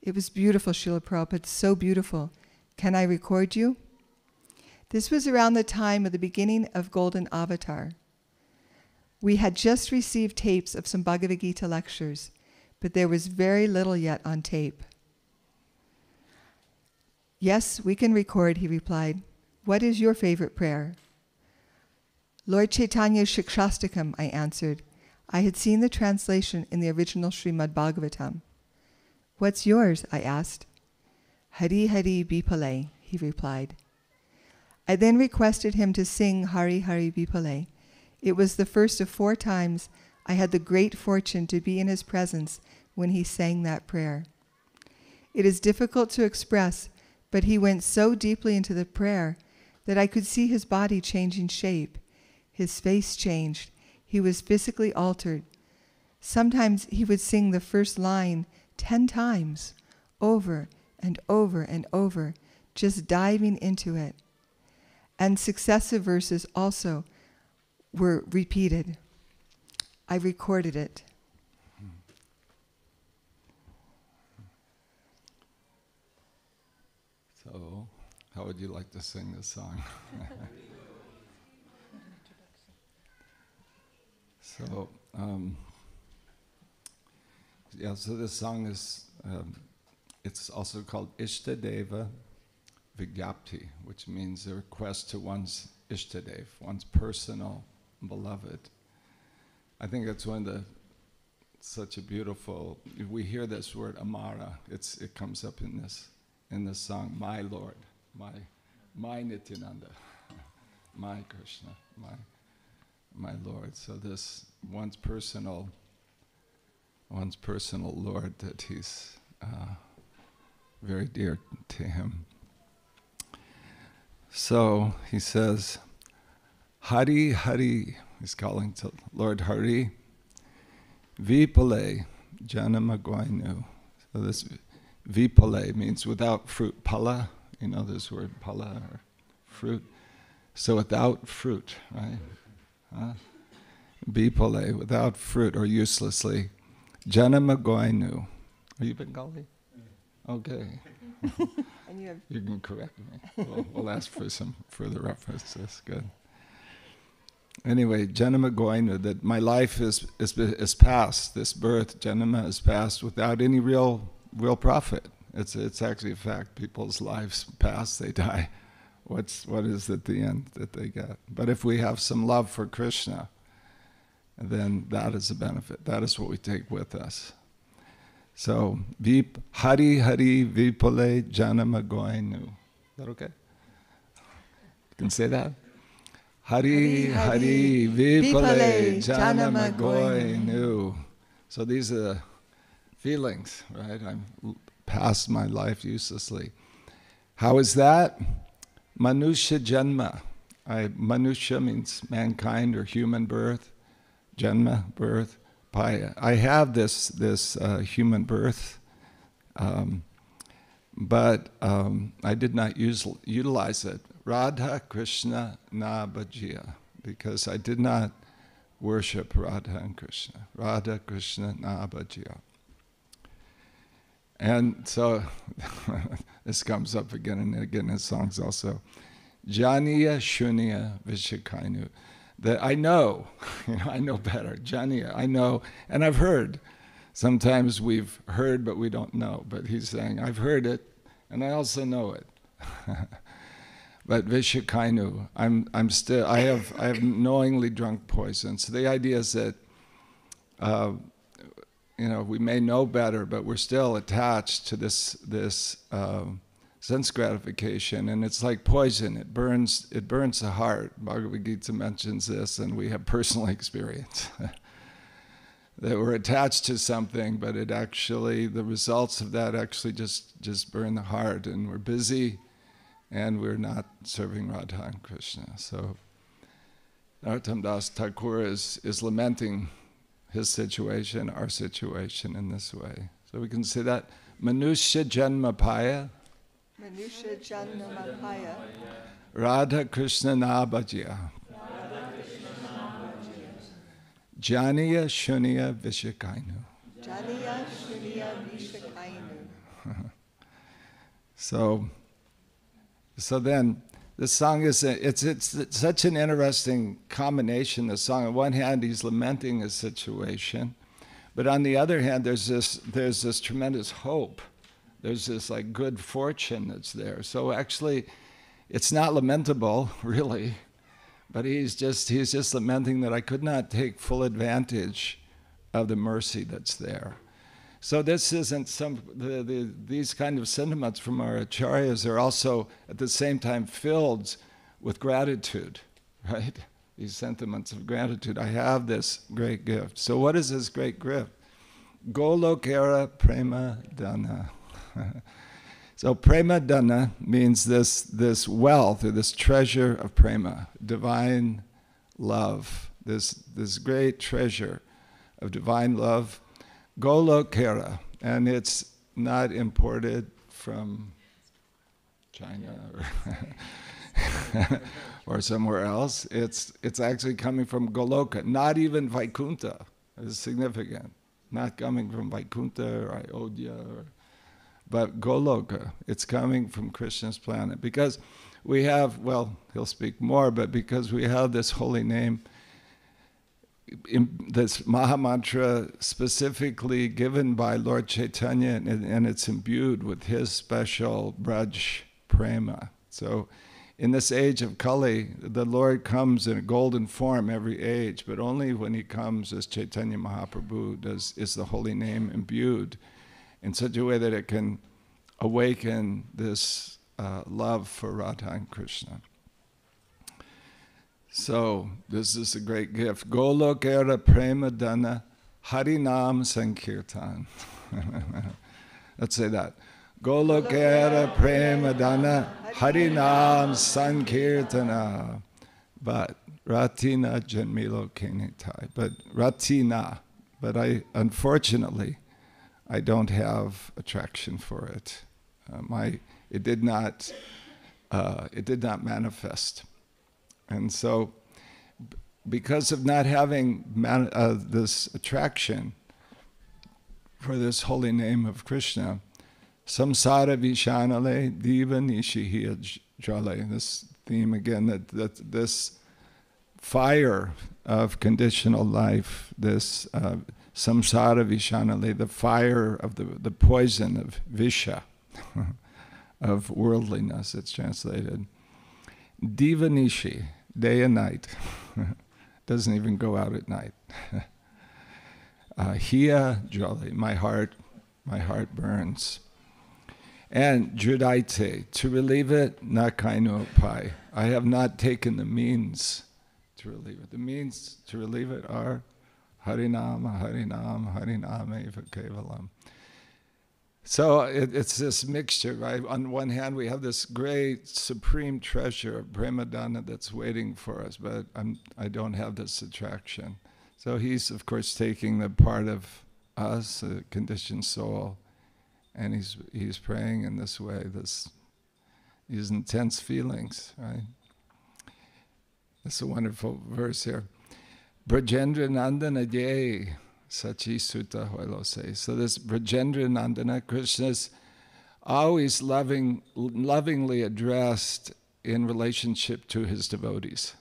It was beautiful, Srila Prabhupada, so beautiful. Can I record you? This was around the time of the beginning of Golden Avatar. We had just received tapes of some Bhagavad Gita lectures, but there was very little yet on tape. Yes, we can record, he replied. What is your favorite prayer? Lord Chaitanya's Shikshastakam, I answered. I had seen the translation in the original Srimad Bhagavatam. What's yours? I asked. Hari Hari Bipale, he replied. I then requested him to sing Hari Hari Bipale. It was the first of 4 times I had the great fortune to be in his presence when he sang that prayer. It is difficult to express, but he went so deeply into the prayer that I could see his body changing shape. His face changed. He was physically altered. Sometimes he would sing the first line 10 times, over and over and over, just diving into it. And successive verses also were repeated. I recorded it. So, how would you like to sing this song? So, so this song is, it's also called Ishtadeva Vigyapti, which means a request to one's Ishtadev, one's personal beloved. I think that's one of the, such a beautiful, we hear this word Amara, it comes up in this song, my Lord, my Nityananda, my Krishna, my Lord. So this one's personal Lord, that he's very dear to him. So he says, Hari Hari, he's calling to Lord Hari, Vipale Janama Gwainu. So this Vipale means without fruit. Pala, you know this word pala, or fruit. So without fruit, right? Vipale, without fruit or uselessly. Janama Gwainu. Are you Bengali? Okay. And you can correct me. We'll ask for some further references. Good. Anyway, Janama Goinu, that my life is past, this birth, Janama is past without any real profit. It's actually a fact. People's lives pass, they die. What is at the end that they get? But if we have some love for Krishna, then that is a benefit. That is what we take with us. So, Hari Hari Vipale Janama Goinu. Is that okay? You can say that? Hari Hari Vipale Janama Goinu. So these are the feelings, right? I'm past my life uselessly. How is that? Manusha Janma. Manusha means mankind or human birth. Janma, birth. Paya. I have this human birth, but I did not utilize it. Radha Krishna na bhajiya, because I did not worship Radha and Krishna. Radha Krishna na bhajiya. And so this comes up again and again in songs also. Janiya Shunya Vishakainu. That I know, I know better. Janiya, I know, and I've heard. Sometimes we've heard, but we don't know. But he's saying, I've heard it, and I also know it. But Vishakainu, I have knowingly drunk poison. So the idea is that, we may know better, but we're still attached to this sense gratification, and it's like poison. It burns the heart. Bhagavad Gita mentions this, and we have personal experience that we're attached to something, but the results of that actually just burn the heart, and we're busy, and we're not serving Radha and Krishna. So Narottam Das Thakur is lamenting his situation, our situation in this way. So we can say that Manusya Janma Paya, Manusha Janamapaya, Radha Krishna na bhajiya, Janiya Shunya Vishakainu. Janiya Shunya Vishakainu. So then, the song is it's such an interesting combination. The song, on one hand, he's lamenting his situation, but on the other hand, there's this tremendous hope. There's this like good fortune that's there. So actually, it's not lamentable, really, but he's just lamenting that I could not take full advantage of the mercy that's there. So this isn't these kind of sentiments from our acharyas are also at the same time filled with gratitude, right? These sentiments of gratitude. I have this great gift. So what is this great gift? Golokera prema dana. So prema dana means this wealth or this treasure of prema, divine love, this great treasure of divine love. Golokera, and it's not imported from China or somewhere else. It's actually coming from Goloka, not even Vaikuntha. It's significant. Not coming from Vaikuntha or Ayodhya, but Goloka. It's coming from Krishna's planet. Because we have, well, he'll speak more, but because we have this holy name, this Mahamantra specifically given by Lord Chaitanya, and it's imbued with his special Braj Prema. So in this age of Kali, the Lord comes in a golden form every age, but only when he comes as Chaitanya Mahaprabhu is the holy name imbued in such a way that it can awaken this love for Radha and Krishna. So this is a great gift. Golokera Prema Dana Harinam Sankirtan. Let's say that. Golokera Prema Dana Harinam Sankirtana. But Ratina Janmilo Kenitai. But Ratina. But unfortunately, I don't have attraction for it. It did not manifest. And so, because of not having this attraction for this holy name of Krishna, samsara vishanale diva nishihiya jale. This theme again, that this fire of conditional life, this samsara vishanale, the fire of the poison of visha, of worldliness, it's translated. Divanishi, day and night. Doesn't even go out at night. Hiya jolly, my heart burns. And judaite, to relieve it, nakaino pai. I have not taken the means to relieve it. The means to relieve it are harinama, harinama, harinama eva kevalam. So it's this mixture, right? On one hand, we have this great supreme treasure of Premadana that's waiting for us, but I don't have this attraction. So he's, of course, taking the part of us, a conditioned soul, and he's praying in this way, these intense feelings, right? That's a wonderful verse here. Brajendra Nandana Jai. Sachi Sutta Hoilo say. So this Brajendra Nandana, Krishna's always lovingly addressed in relationship to his devotees.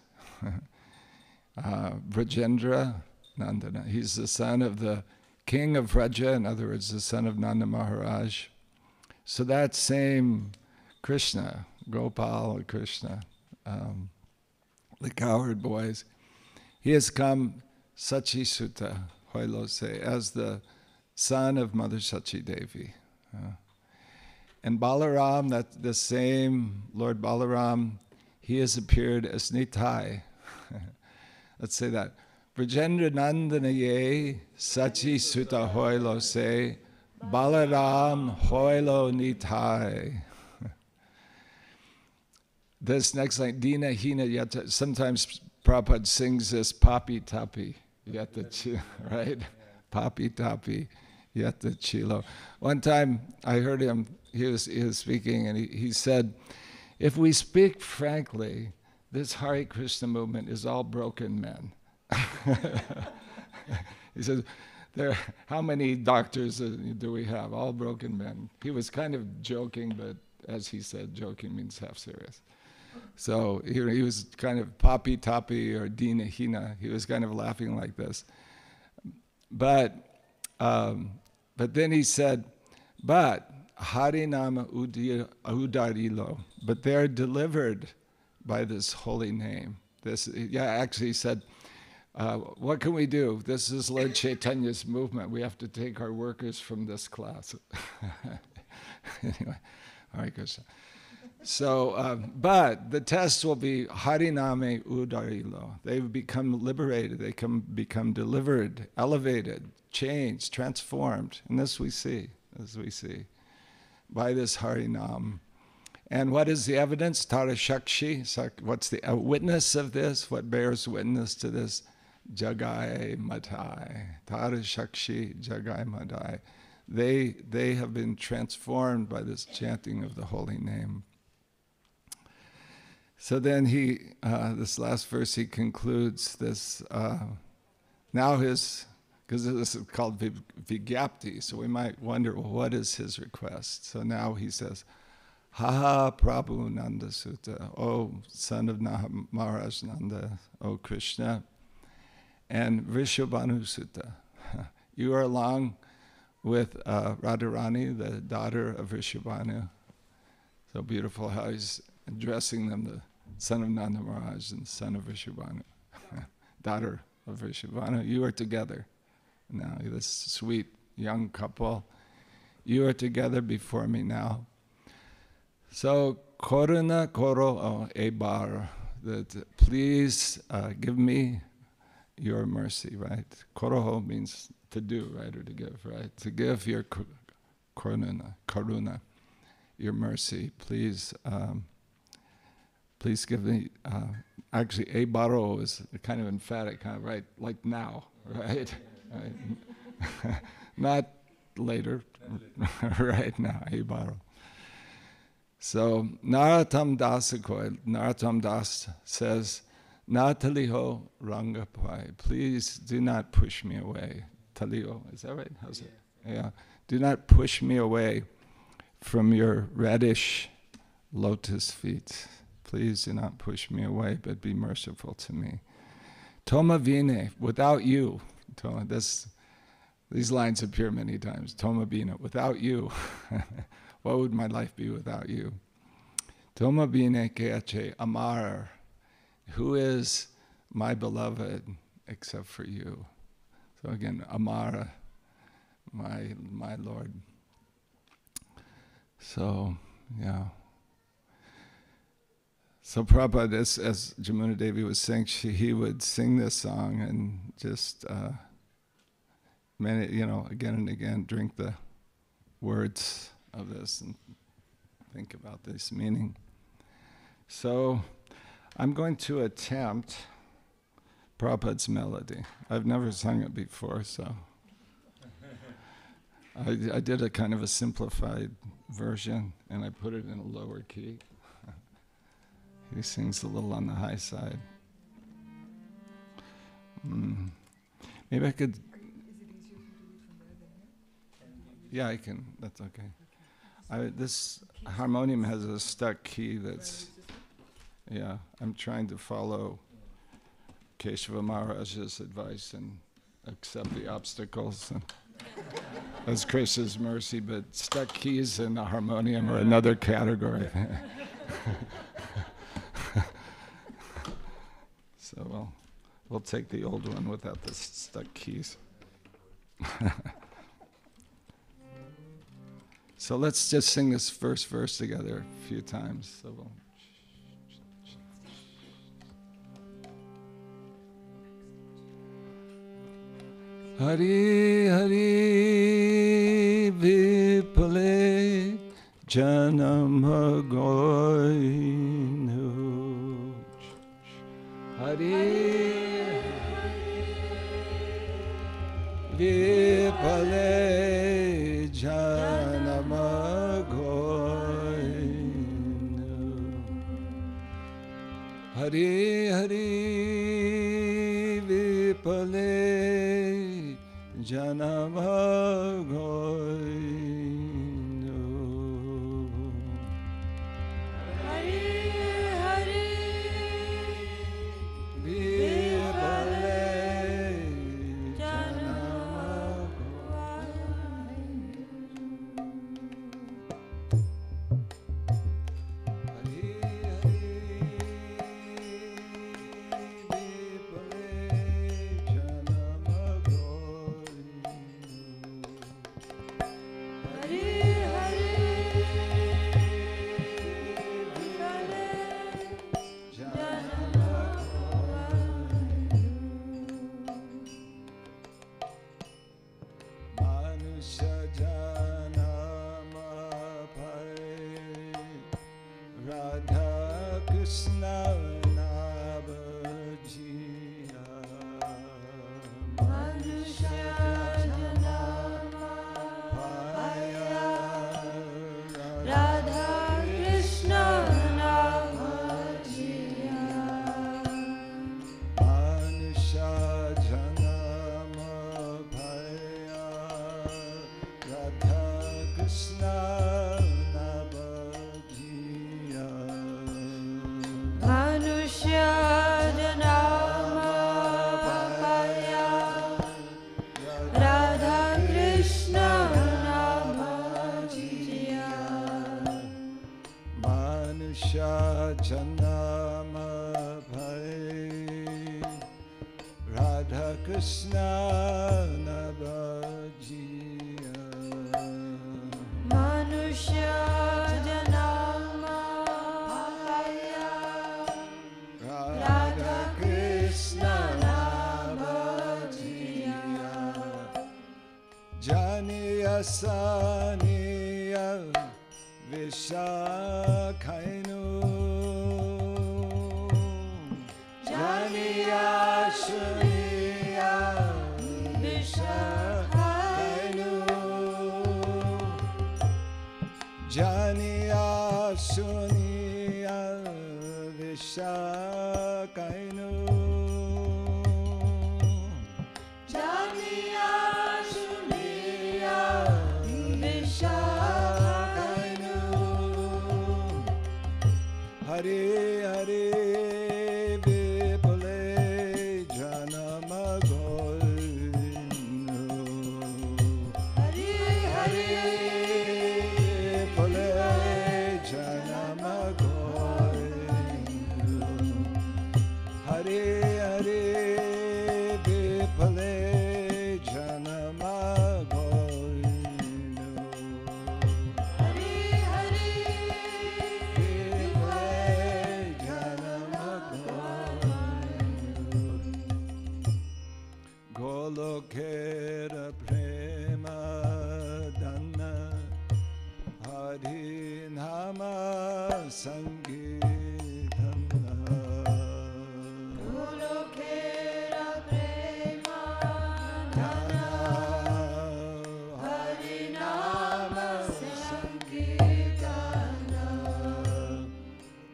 Brajendra Nandana. He's the son of the king of Vraja, in other words, the son of Nanda Maharaj. So that same Krishna, Gopal Krishna, the cowherd boys, he has come Sachi Sutta Hoilose, as the son of Mother Sachi Devi. And Balaram, that the same Lord Balaram, he has appeared as Nitai. Let's say that. Brajendra Nandanaye Sachi Sutta Hoilose Balaram Hoilo Nitai. This next line, Dina Hina Yata, sometimes Prabhupada sings this Papi Tapi. Yata Chilo, right? Papi Tapi, Yata Chilo. One time I heard him, he was speaking, and he said, if we speak frankly, this Hare Krishna movement is all broken men. He said, how many doctors do we have? All broken men. He was kind of joking, but as he said, joking means half serious. So he was kind of Papi Tapi or Dina Hina. He was kind of laughing like this. But then he said, but Harinama Udarilo, but they're delivered by this holy name. Actually he said, what can we do? This is Lord Chaitanya's movement. We have to take our workers from this class. Anyway, Hare Krishna. So, but the test will be Hariname Udarilo. They become liberated. They become delivered, elevated, changed, transformed. And this we see, by this Harinam. And what is the evidence? Tara Shakshi. What's the witness of this? What bears witness to this? Jagai Madai. Tara Shakshi, Jagai Madai. They have been transformed by this chanting of the holy name. So then this last verse, he concludes this, because this is called Vigyapti, so we might wonder, well, what is his request? So now he says, Ha Prabhu Nanda Sutta, O son of Maharaj Nanda, O Krishna, and Vrishabhanu Sutta. You are along with Radharani, the daughter of Vrishabhanu. So beautiful how he's addressing them, the son of Nanda Maharaj and son of Vrishabhanu, daughter of Vrishabhanu. You are together now, this sweet young couple. You are together before me now. So, Koruna Koro Ebar. that please give me your mercy, right? Koroho means to do, right, or to give, right? To give your karuna, your mercy. Please, please give me. Actually, ebaro is kind of emphatic, kind of right, like now, right? Right. Not later, right now, ebaro. So Narottam Narottam Das says, Na taliho rangapai. Please do not push me away. Taliho, is that right? How's it? Yeah. Do not push me away from your reddish lotus feet. Please do not push me away, but be merciful to me. Toma vine, without you. Toma, these lines appear many times. Toma vine, without you. What would my life be without you? Toma vine keache amar. Who is my beloved except for you? So again, Amara, my Lord. So, yeah. So Prabhupada, as Jamuna Devi was saying, he would sing this song and just, again and again, drink the words of this and think about this meaning. So I'm going to attempt Prabhupada's melody. I've never sung it before, so I did a kind of a simplified version, and I put it in a lower key. He sings a little on the high side. Maybe I could... Is it easier for you to read from there than here? Yeah, I can. That's okay. This harmonium has a stuck key that's... Yeah, I'm trying to follow Keshava Maharaja's advice and accept the obstacles. And that's Krishna's mercy, but stuck keys and a harmonium are another category. So we'll take the old one without the stuck keys. So let's just sing this first verse together a few times. So we'll... Hari Hari Vipale Janama Goinu Hari Vipale Janama Goinu Hari Hari Vipale Janama Goinu Hari Hari Vipale Janama Hari Hari Vipale Janama Hari Hari Manusha Janama Bhai Radha Krishna Navajiya Manusha Janama Bhaya Radha Krishna Navajiya Manusha Janama Bhaya Radha Krishna Navajiya Manusya Janama Bhaya Radha Krishna Navajiya Manusha Janama Bhai Radha Krishna Navajiya Manusya Janama Bhaya Janiya Saniya Vishakainu Janiya Shuniya Vishakainu Janiya Shuniya Vishakainu Janiya Shuniya Vishakainu Hare Hare Vipule Janama Govindu Hare Hare Vipule Janama Govindu Hare Hare Vipule Janama Govindu Hare Hare Golokera prema dana Hari nama sankirtana Golokera prema dana Hari nama sankirtana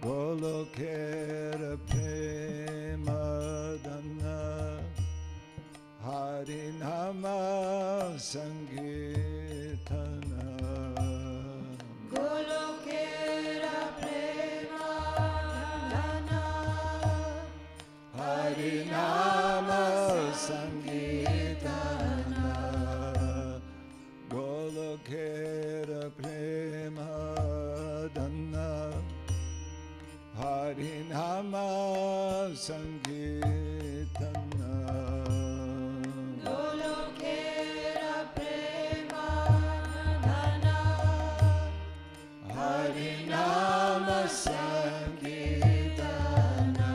Golokera prema dana Harinama Sankirtana Golokera Prema Dana Harinama Sankirtana Golokera Prema Dana Harinama Sankirtana Golokera Prema Dana Harinama Sankirtana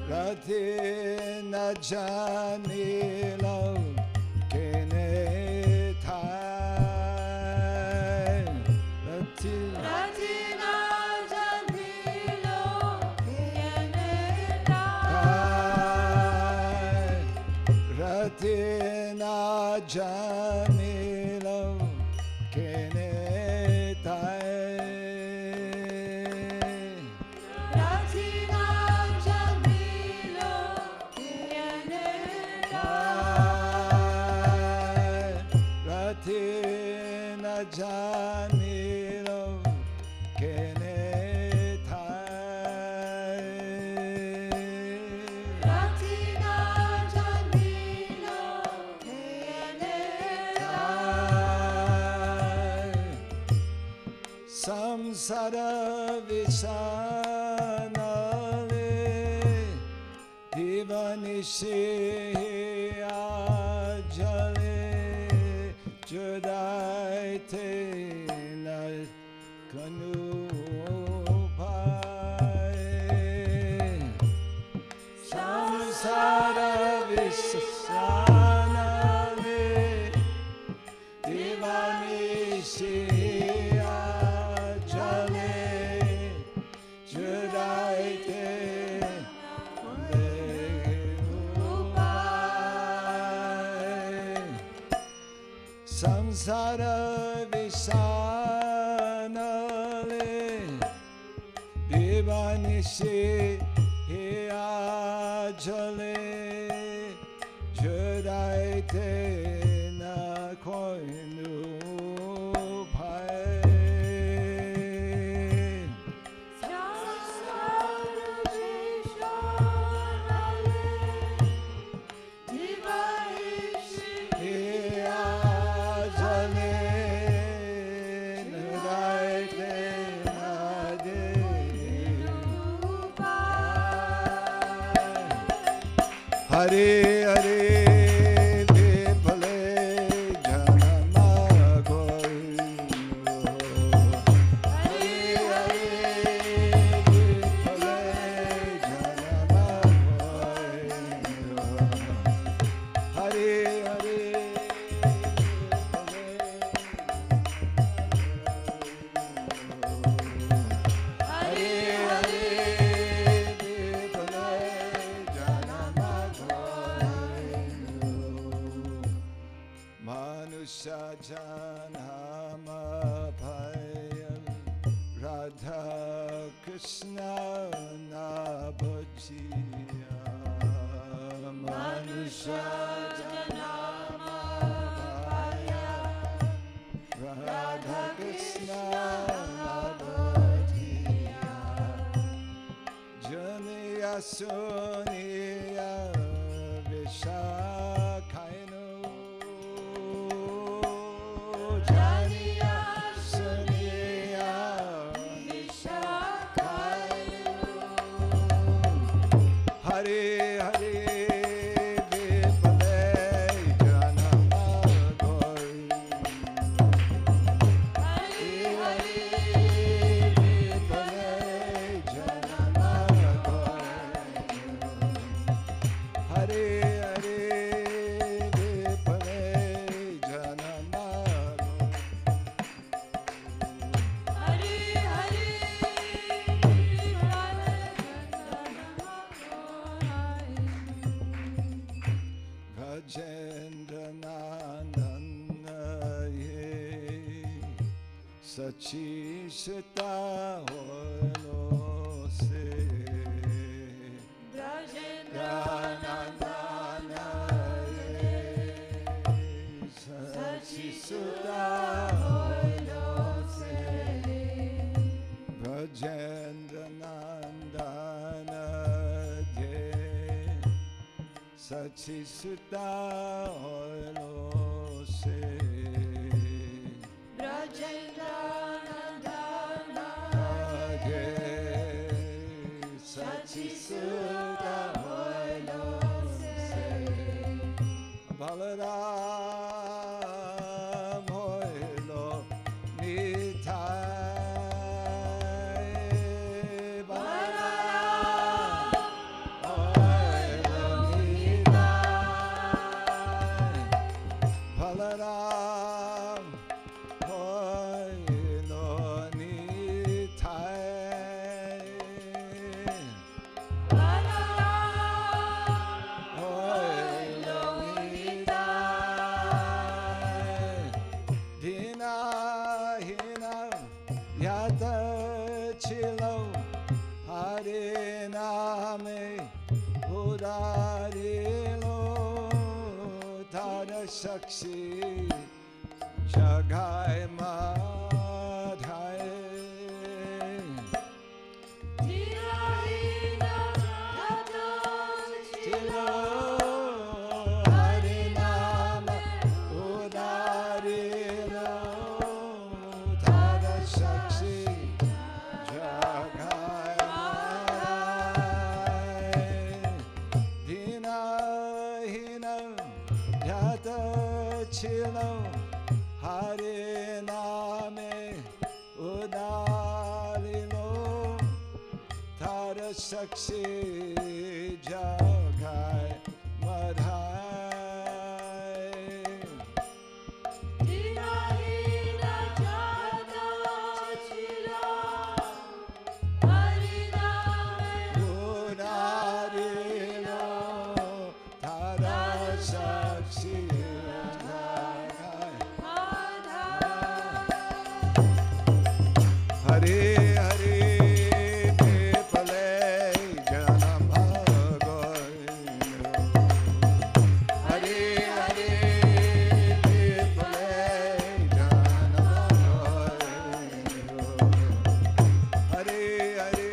Ratina Janila Kene Thai Ratina Janila Kene Thai Ratina Janila Kene Thai Ratina Janila Kene Thai Ratina Janila Kene Thai Ratina Janila Kene Thai Samsara Visanale Divanishi Ajale Judaite Na Kanupai Samsara Visanale Divanishi Ajale Judaite Samsara Visanale Divanishi Ajale Judaite Na Koinu Pai Hare Hare Vipale Janama Govindu Hare Hare Vipale Janama Govindu Hare Hare Manusha Janama Bhaya Radha Krishna Nabhajiya Manusha Janama Bhaya Radha Krishna Nabhajiya Janiya Suniya Vishakhainu Janiya Suniya Vishakhainu Hare Hare Vipale Janama Goi Hare Hare Vipale Janama Goi Hare Hare Vipale Janama Hare Hare Bhajendra Nandana Ye Sachi Sita Holo Se Nandana Ye Sachi Sita Holo Se Bhajendra Nandana Ye Sachi Sutta Holo Se Age Sachi Sutta Holo Se Balaram Holo Nitai Balaram Holo Nitai Balaram Holo Nitai Holo Nitai Dina Hina Yata Chilo Hare Name Udarilo Tada Sakshi Jagai Madhai Chilo Hare Nama Udarilo Tada Sakshi Jagai Madhai Dina Hina Yata Chilo Hare Name Udalilo Tara Sakshi Jagai Madhai Udalilo Tara Sakshi Jagai Hare Hare Vipale Janama Goi Hare Hare Vipale Janama Goi Hare Hare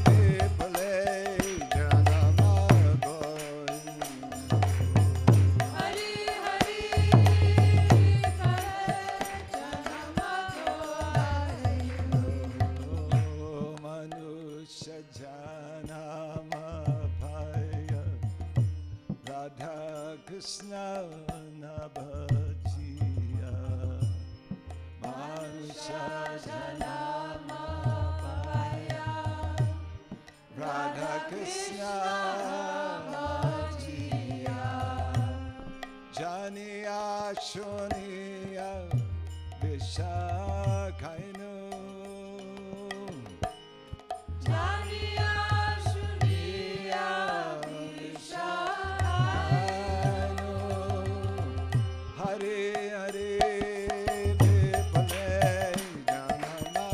Vipale Janama Goi Manusha Janama Bhaya Radha Krishna Nabhajiya Manusha Janama Bhaya Radha Krishna Nabhajiya Janiya Shuniya Vishakhainu Hare Hare Vipale Janama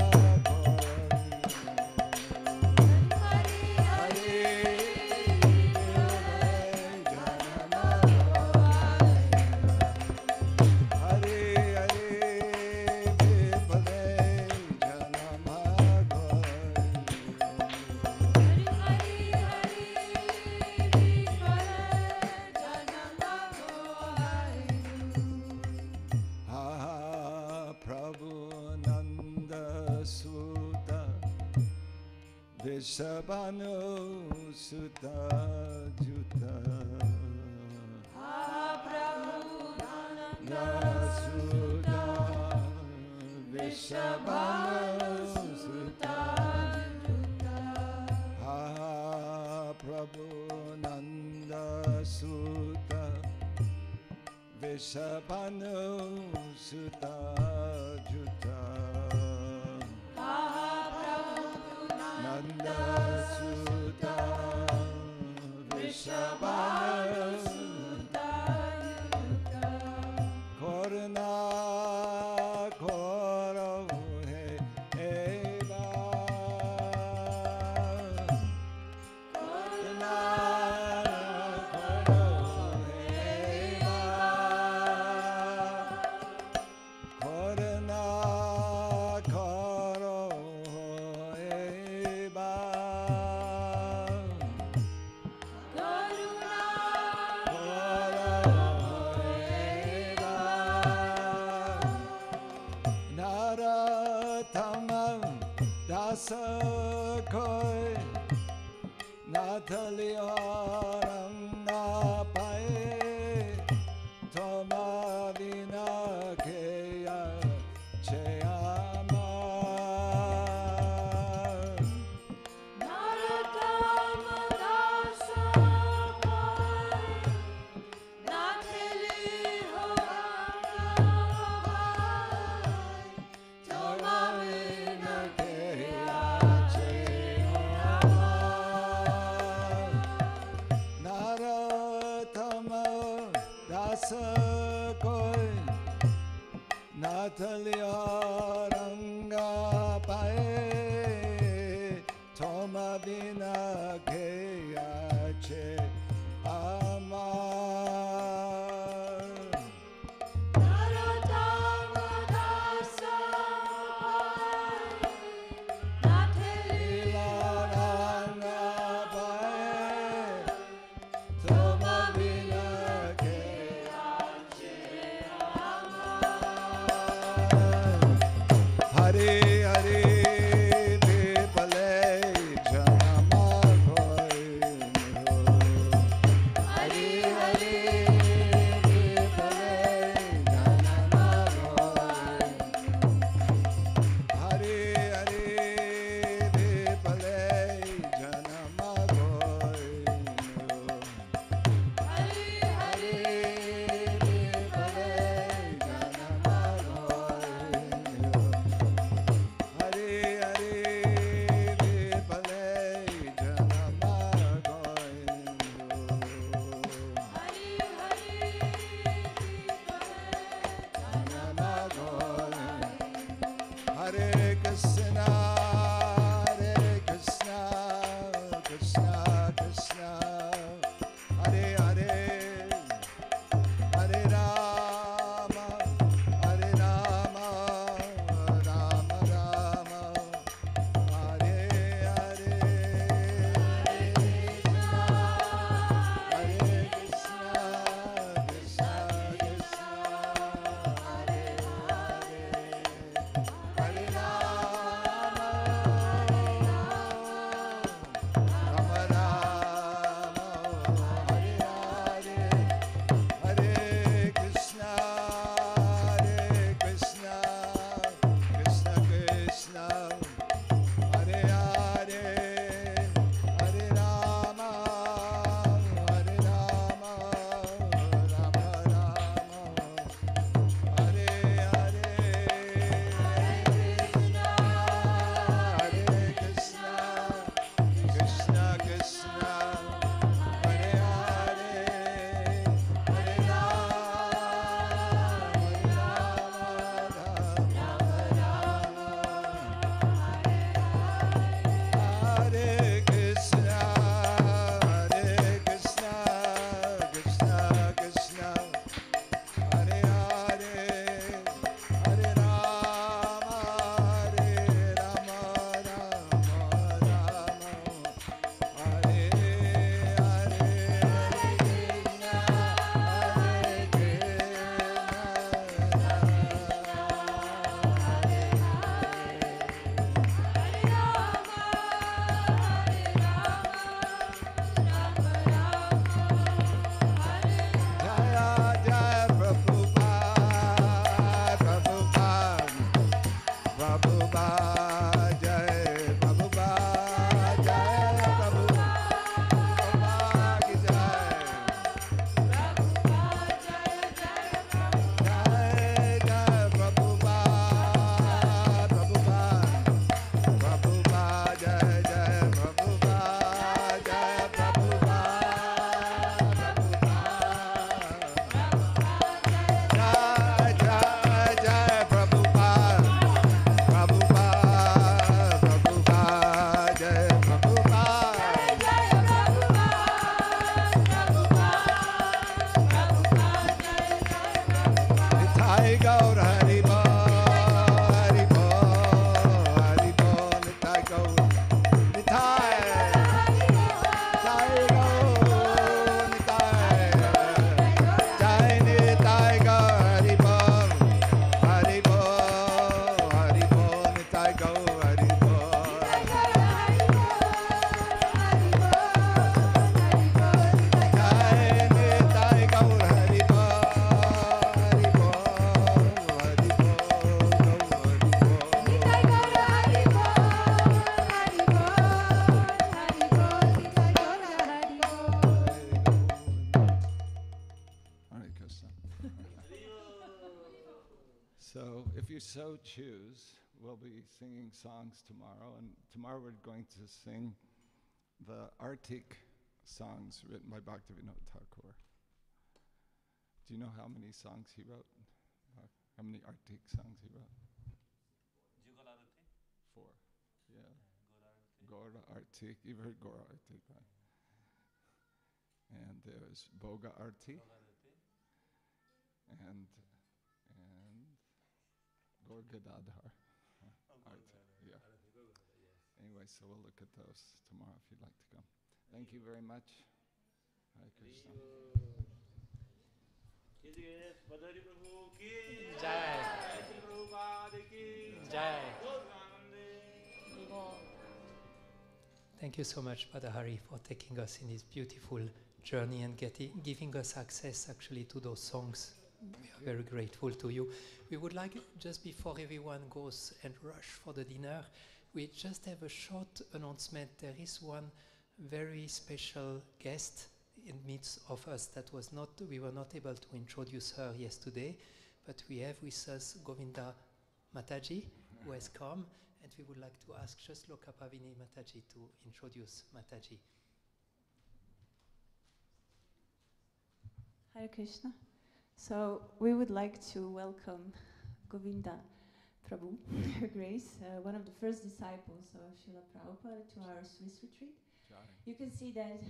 Vishabhanu Sutta Juta Prabhu Sutta Vishabhanu Sutta Juta Prabhu Nanda Sutta Vishabhanu Sutta Juta Nanda Sutta Vishabhanu Sutta Juta Koruna Koro He Eva Koruna Koro He Eva Koruna Koro Sakoi Natalia Ranga Pae Toma Vina Keya Cheyama Naratama Dasakoi Natalia Ranga Toma Vina Sakoi Natalia Ranga Pae Toma Vina Keya Che Amar Naratama Dasakoi Natalia Ranga Pae Toma Vina Hare Hare Vipale Janama Hare Nitai Gaur Hari Bol, Hari Bol, Hari Bol, Nitai Gaur, Nitai, Nitai Gaur, Nitai, Jai Nitai Gaur Hari Bol, Hari Bol, Hari Bol, Nitai Gaur Hari Bol. So, if you so choose, we'll be singing songs tomorrow, and tomorrow we're going to sing the Arctic songs written by Bhaktivinoda Thakur. Do you know how many songs he wrote? How many Arctic songs he wrote? 4. Yeah. Gora Arctic. You've heard Gora Arctic, right? And there's Boga Arctic. And Gorgadadhar. Yeah. Anyway, so we'll look at those tomorrow if you'd like to come. Thank you very much. Hare Krishna. Badahari Prabhu ki Jai. Prabhupada ki Jai. Jai. Thank you so much, Badahari, for taking us in this beautiful journey and giving us access actually to those songs. We are very grateful to you. We would like, just before everyone goes and rush for the dinner, we just have a short announcement. There is one very special guest in midst of us that we were not able to introduce her yesterday, but we have with us Govinda Mataji, who has come, and we would like to ask just Lokapavini Mataji to introduce Mataji. Hare Krishna. So we would like to welcome Govinda Prabhu, Her Grace, one of the first disciples of Srila Prabhupada, to our Swiss retreat. You can see that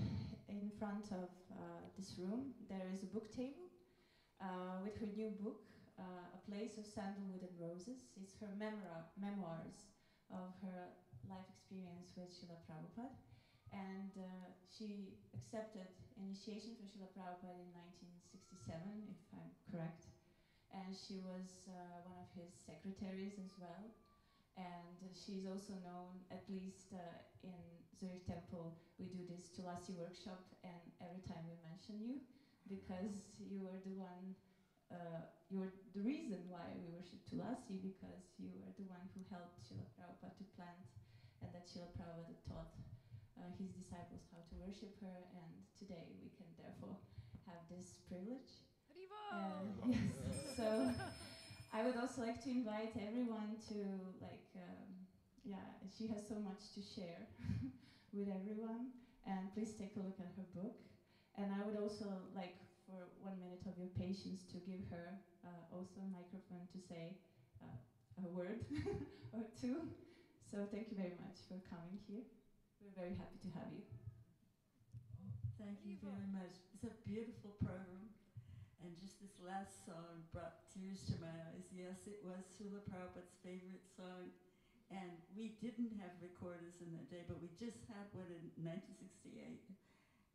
in front of this room there is a book table with her new book, A Place of Sandalwood and Roses. It's her memoirs of her life experience with Srila Prabhupada. And she accepted initiation for Srila Prabhupada in 1967, if I'm correct. And she was one of his secretaries as well. And she's also known, at least in Zurich Temple, we do this Tulasi workshop, and every time we mention you, because you were the one, you were the reason why we worship Tulasi, because you were the one who helped Srila Prabhupada to plant, and that Srila Prabhupada taught his disciples how to worship her, and today we can therefore have this privilege. Yes, so I would also like to invite everyone to, she has so much to share with everyone, and please take a look at her book. And I would also like, for 1 minute of your patience, to give her also a microphone to say a word or two. So thank you very much for coming here. We're very happy to have you. Thank you very much. It's a beautiful program. And just this last song brought tears to my eyes. Yes, it was Srila Prabhupada's favorite song. And we didn't have recorders in that day, but we just had one in 1968.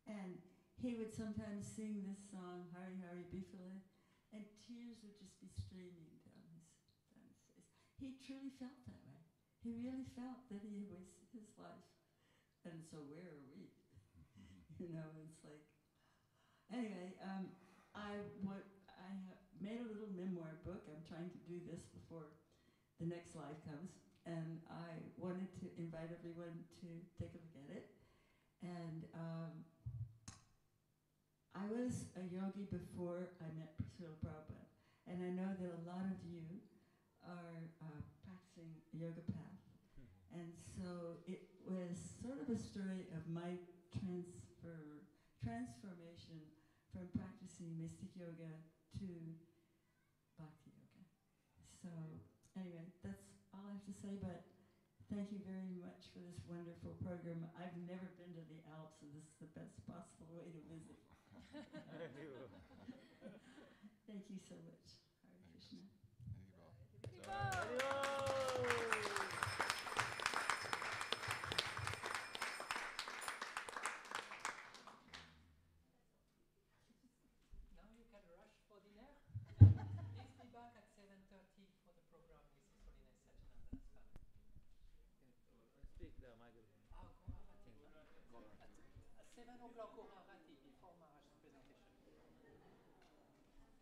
And he would sometimes sing this song, Hari Hari Bifale, and tears would just be streaming down his face. He truly felt that way. He really felt that he was his life. And so where are we? You know, it's like, anyway, I have made a little memoir book. I'm trying to do this before the next life comes. And I wanted to invite everyone to take a look at it. And I was a yogi before I met Srila Prabhupada. And I know that a lot of you are practicing a yoga path. And so it was sort of a story of my transformation from practicing mystic yoga to bhakti yoga. So anyway, that's all I have to say, but thank you very much for this wonderful program. I've never been to the Alps, and this is the best possible way to visit. Thank you so much. Krishna. Now you can rush for dinner. Please be back at 7:30 for the program with His Holiness Sacinandana Swami. Speak the microphone. At 7 o'clock.